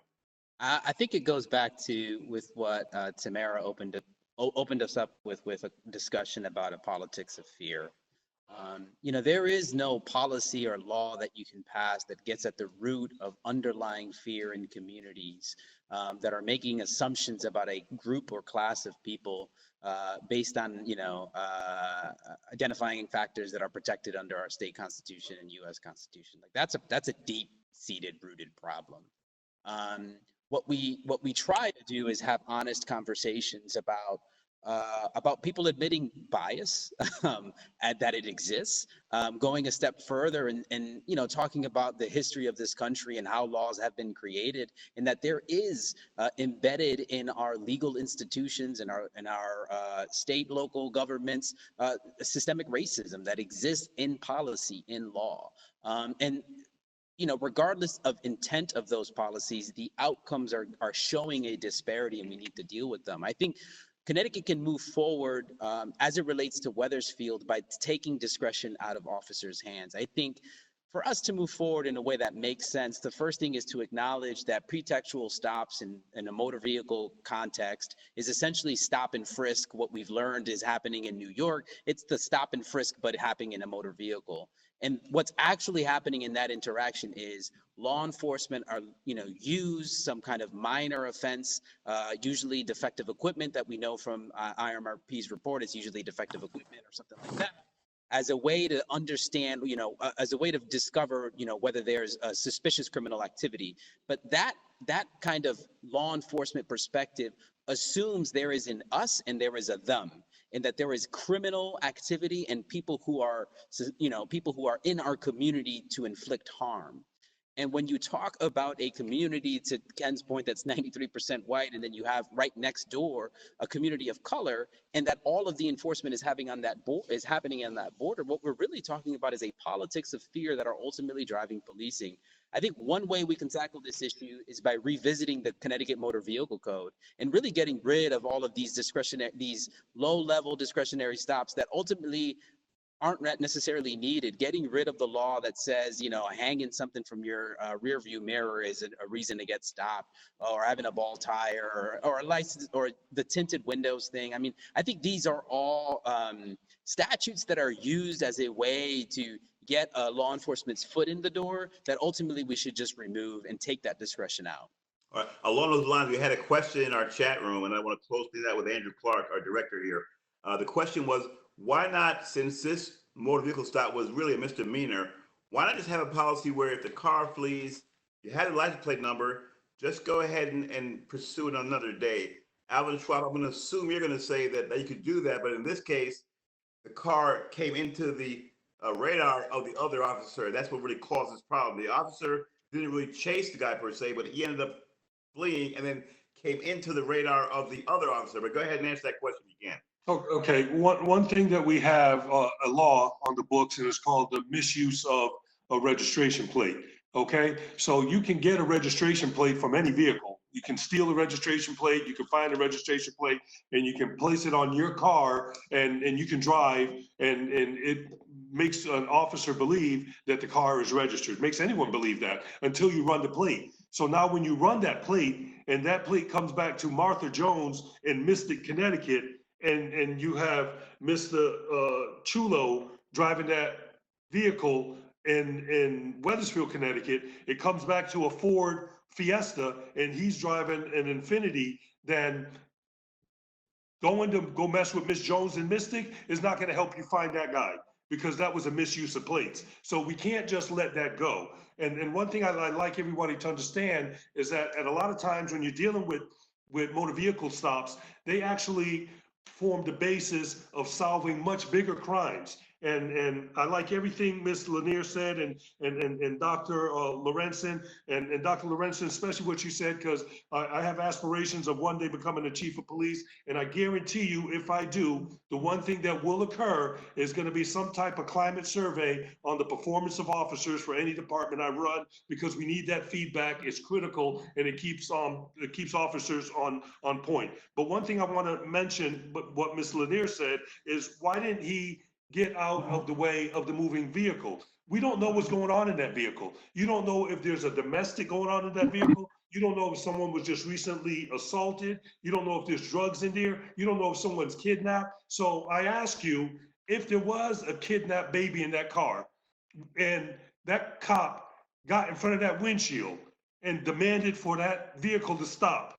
I think it goes back to with what Tamara opened us up with a discussion about a politics of fear. There is no policy or law that you can pass that gets at the root of underlying fear in communities that are making assumptions about a group or class of people based on, identifying factors that are protected under our state constitution and U.S. Constitution. Like that's a deep-seated, rooted problem. What we try to do is have honest conversations about about people admitting bias, and that it exists, going a step further and you know, talking about the history of this country and how laws have been created, and that there is embedded in our legal institutions and our state, local governments, systemic racism that exists in policy, in law, and you know, regardless of intent of those policies, the outcomes are showing a disparity, and we need to deal with them. I think Connecticut can move forward as it relates to Wethersfield by taking discretion out of officers' hands. I think for us to move forward in a way that makes sense, the first thing is to acknowledge that pretextual stops in a motor vehicle context is essentially stop and frisk. What we've learned is happening in New York. It's the stop and frisk, but happening in a motor vehicle. And what's actually happening in that interaction is law enforcement are, you know, use some kind of minor offense, usually defective equipment that we know from IMRP's report is usually defective equipment or something like that, as a way to understand, you know, as a way to discover, you know, whether there's a suspicious criminal activity. But that kind of law enforcement perspective assumes there is an us and there is a them, and that there is criminal activity and people who are, you know, people who are in our community to inflict harm. And when you talk about a community, to Ken's point, that's 93% white, and then you have right next door a community of color, and that all of the enforcement is happening on that border, what we're really talking about is a politics of fear that are ultimately driving policing. I think one way we can tackle this issue is by revisiting the Connecticut Motor Vehicle Code and really getting rid of all of these low-level discretionary stops that ultimately aren't necessarily needed. Getting rid of the law that says, you know, hanging something from your rear view mirror is a reason to get stopped, or having a ball tire, or a license, or the tinted windows thing. I mean, I think these are all statutes that are used as a way to get law enforcement's foot in the door that ultimately we should just remove and take that discretion out. All right. Along those lines, we had a question in our chat room, and I want to close that with Andrew Clark, our director here. The question was, why not, since this motor vehicle stop was really a misdemeanor, why not just have a policy where if the car flees, you had a license plate number, just go ahead and pursue it another day? Alvin Schwapp, I'm going to assume you're going to say that you could do that, but in this case, the car came into the radar of the other officer. That's what really caused this problem. The officer didn't really chase the guy per se, but he ended up fleeing and then came into the radar of the other officer. But go ahead and answer that question if you can. Okay, one thing that we have a law on the books, and it's called the misuse of a registration plate. Okay, so you can get a registration plate from any vehicle. You can steal a registration plate, you can find a registration plate, and you can place it on your car, and you can drive, and it makes an officer believe that the car is registered. It makes anyone believe that until you run the plate. So now when you run that plate, and that plate comes back to Martha Jones in Mystic, Connecticut, and you have Mr. Chulo driving that vehicle in Wethersfield, Connecticut, it comes back to a Ford Fiesta, and he's driving an Infiniti, then going to go mess with Miss Jones in Mystic is not going to help you find that guy, because that was a misuse of plates. So we can't just let that go. And one thing I'd like everybody to understand is that at a lot of times when you're dealing with motor vehicle stops, they actually form the basis of solving much bigger crimes. And I like everything Ms. Lanier said, and Dr. Laurencin, and Dr. Laurencin, especially what you said, because I have aspirations of one day becoming the chief of police. And I guarantee you, if I do, the one thing that will occur is going to be some type of climate survey on the performance of officers for any department I run, because we need that feedback. It's critical, and it keeps officers on point. But one thing I want to mention, what Ms. Lanier said, is why didn't he get out of the way of the moving vehicle? We don't know what's going on in that vehicle. You don't know if there's a domestic going on in that vehicle. You don't know if someone was just recently assaulted. You don't know if there's drugs in there. You don't know if someone's kidnapped. So I ask you, if there was a kidnapped baby in that car, and that cop got in front of that windshield and demanded for that vehicle to stop,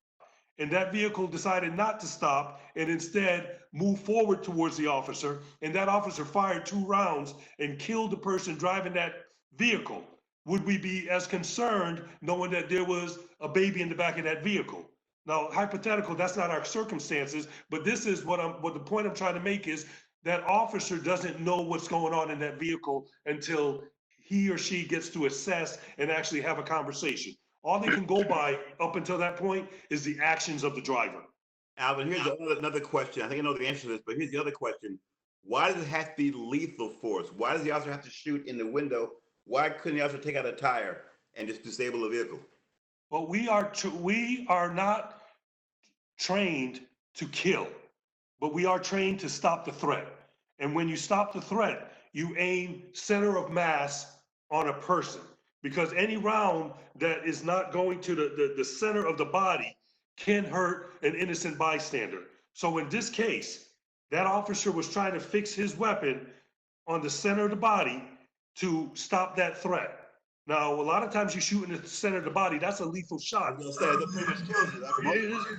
and that vehicle decided not to stop and instead move forward towards the officer, and that officer fired 2 rounds and killed the person driving that vehicle, would we be as concerned knowing that there was a baby in the back of that vehicle? Now, hypothetical, that's not our circumstances, but this is what the point I'm trying to make is that officer doesn't know what's going on in that vehicle until he or she gets to assess and actually have a conversation. All they can go by up until that point is the actions of the driver. Alvin, here's another question. I think I know the answer to this, but here's the other question. Why does it have to be lethal force? Why does the officer have to shoot in the window? Why couldn't the officer take out a tire and just disable the vehicle? Well, we are not trained to kill, but we are trained to stop the threat. And when you stop the threat, you aim center of mass on a person, because any round that is not going to the center of the body can hurt an innocent bystander. So in this case, that officer was trying to fix his weapon on the center of the body to stop that threat. Now, a lot of times you shoot in the center of the body, that's a lethal shot. That pretty much kills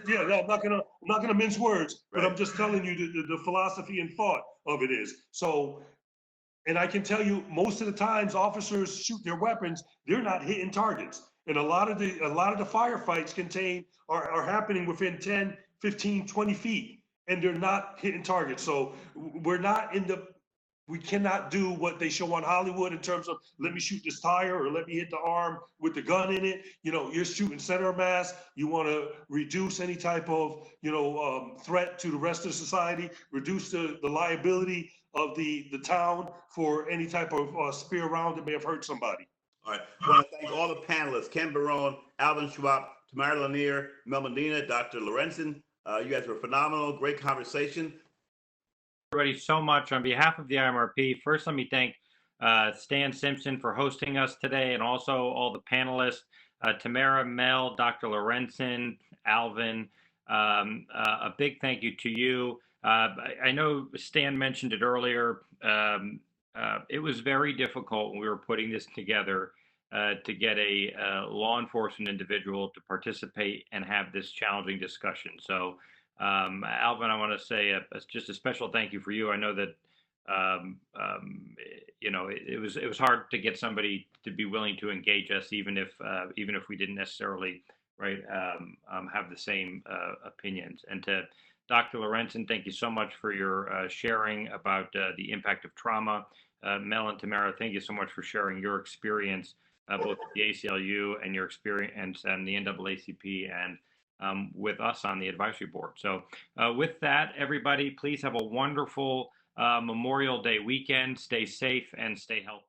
you. Yeah, I'm not gonna mince words, but I'm just telling you the philosophy and thought of it is. So, and I can tell you, most of the times officers shoot their weapons, they're not hitting targets. And a lot of the firefights are happening within 10, 15, 20 feet, and they're not hitting targets. So we cannot do what they show on Hollywood in terms of, let me shoot this tire or let me hit the arm with the gun in it. You know, you're shooting center of mass. You want to reduce any type of, threat to the rest of society, reduce the liability of the town for any type of spear round that may have hurt somebody. All right. I want to thank all the panelists, Ken Barone, Alvin Schwapp, Tamara Lanier, Mel Medina, Dr. Laurencin. You guys were phenomenal. Great conversation. Everybody so much. On behalf of the IMRP, first let me thank Stan Simpson for hosting us today, and also all the panelists, Tamara, Mel, Dr. Laurencin, Alvin. A big thank you to you. I know Stan mentioned it earlier. It was very difficult when we were putting this together to get a law enforcement individual to participate and have this challenging discussion. So Alvin, I want to say just a special thank you for you. I know that it was hard to get somebody to be willing to engage us, even if we didn't necessarily have the same opinions. And to Dr. Laurencin, thank you so much for your sharing about the impact of trauma. Mel and Tamara, thank you so much for sharing your experience, both at the ACLU and your experience and the NAACP and with us on the advisory board. So with that, everybody, please have a wonderful Memorial Day weekend. Stay safe and stay healthy.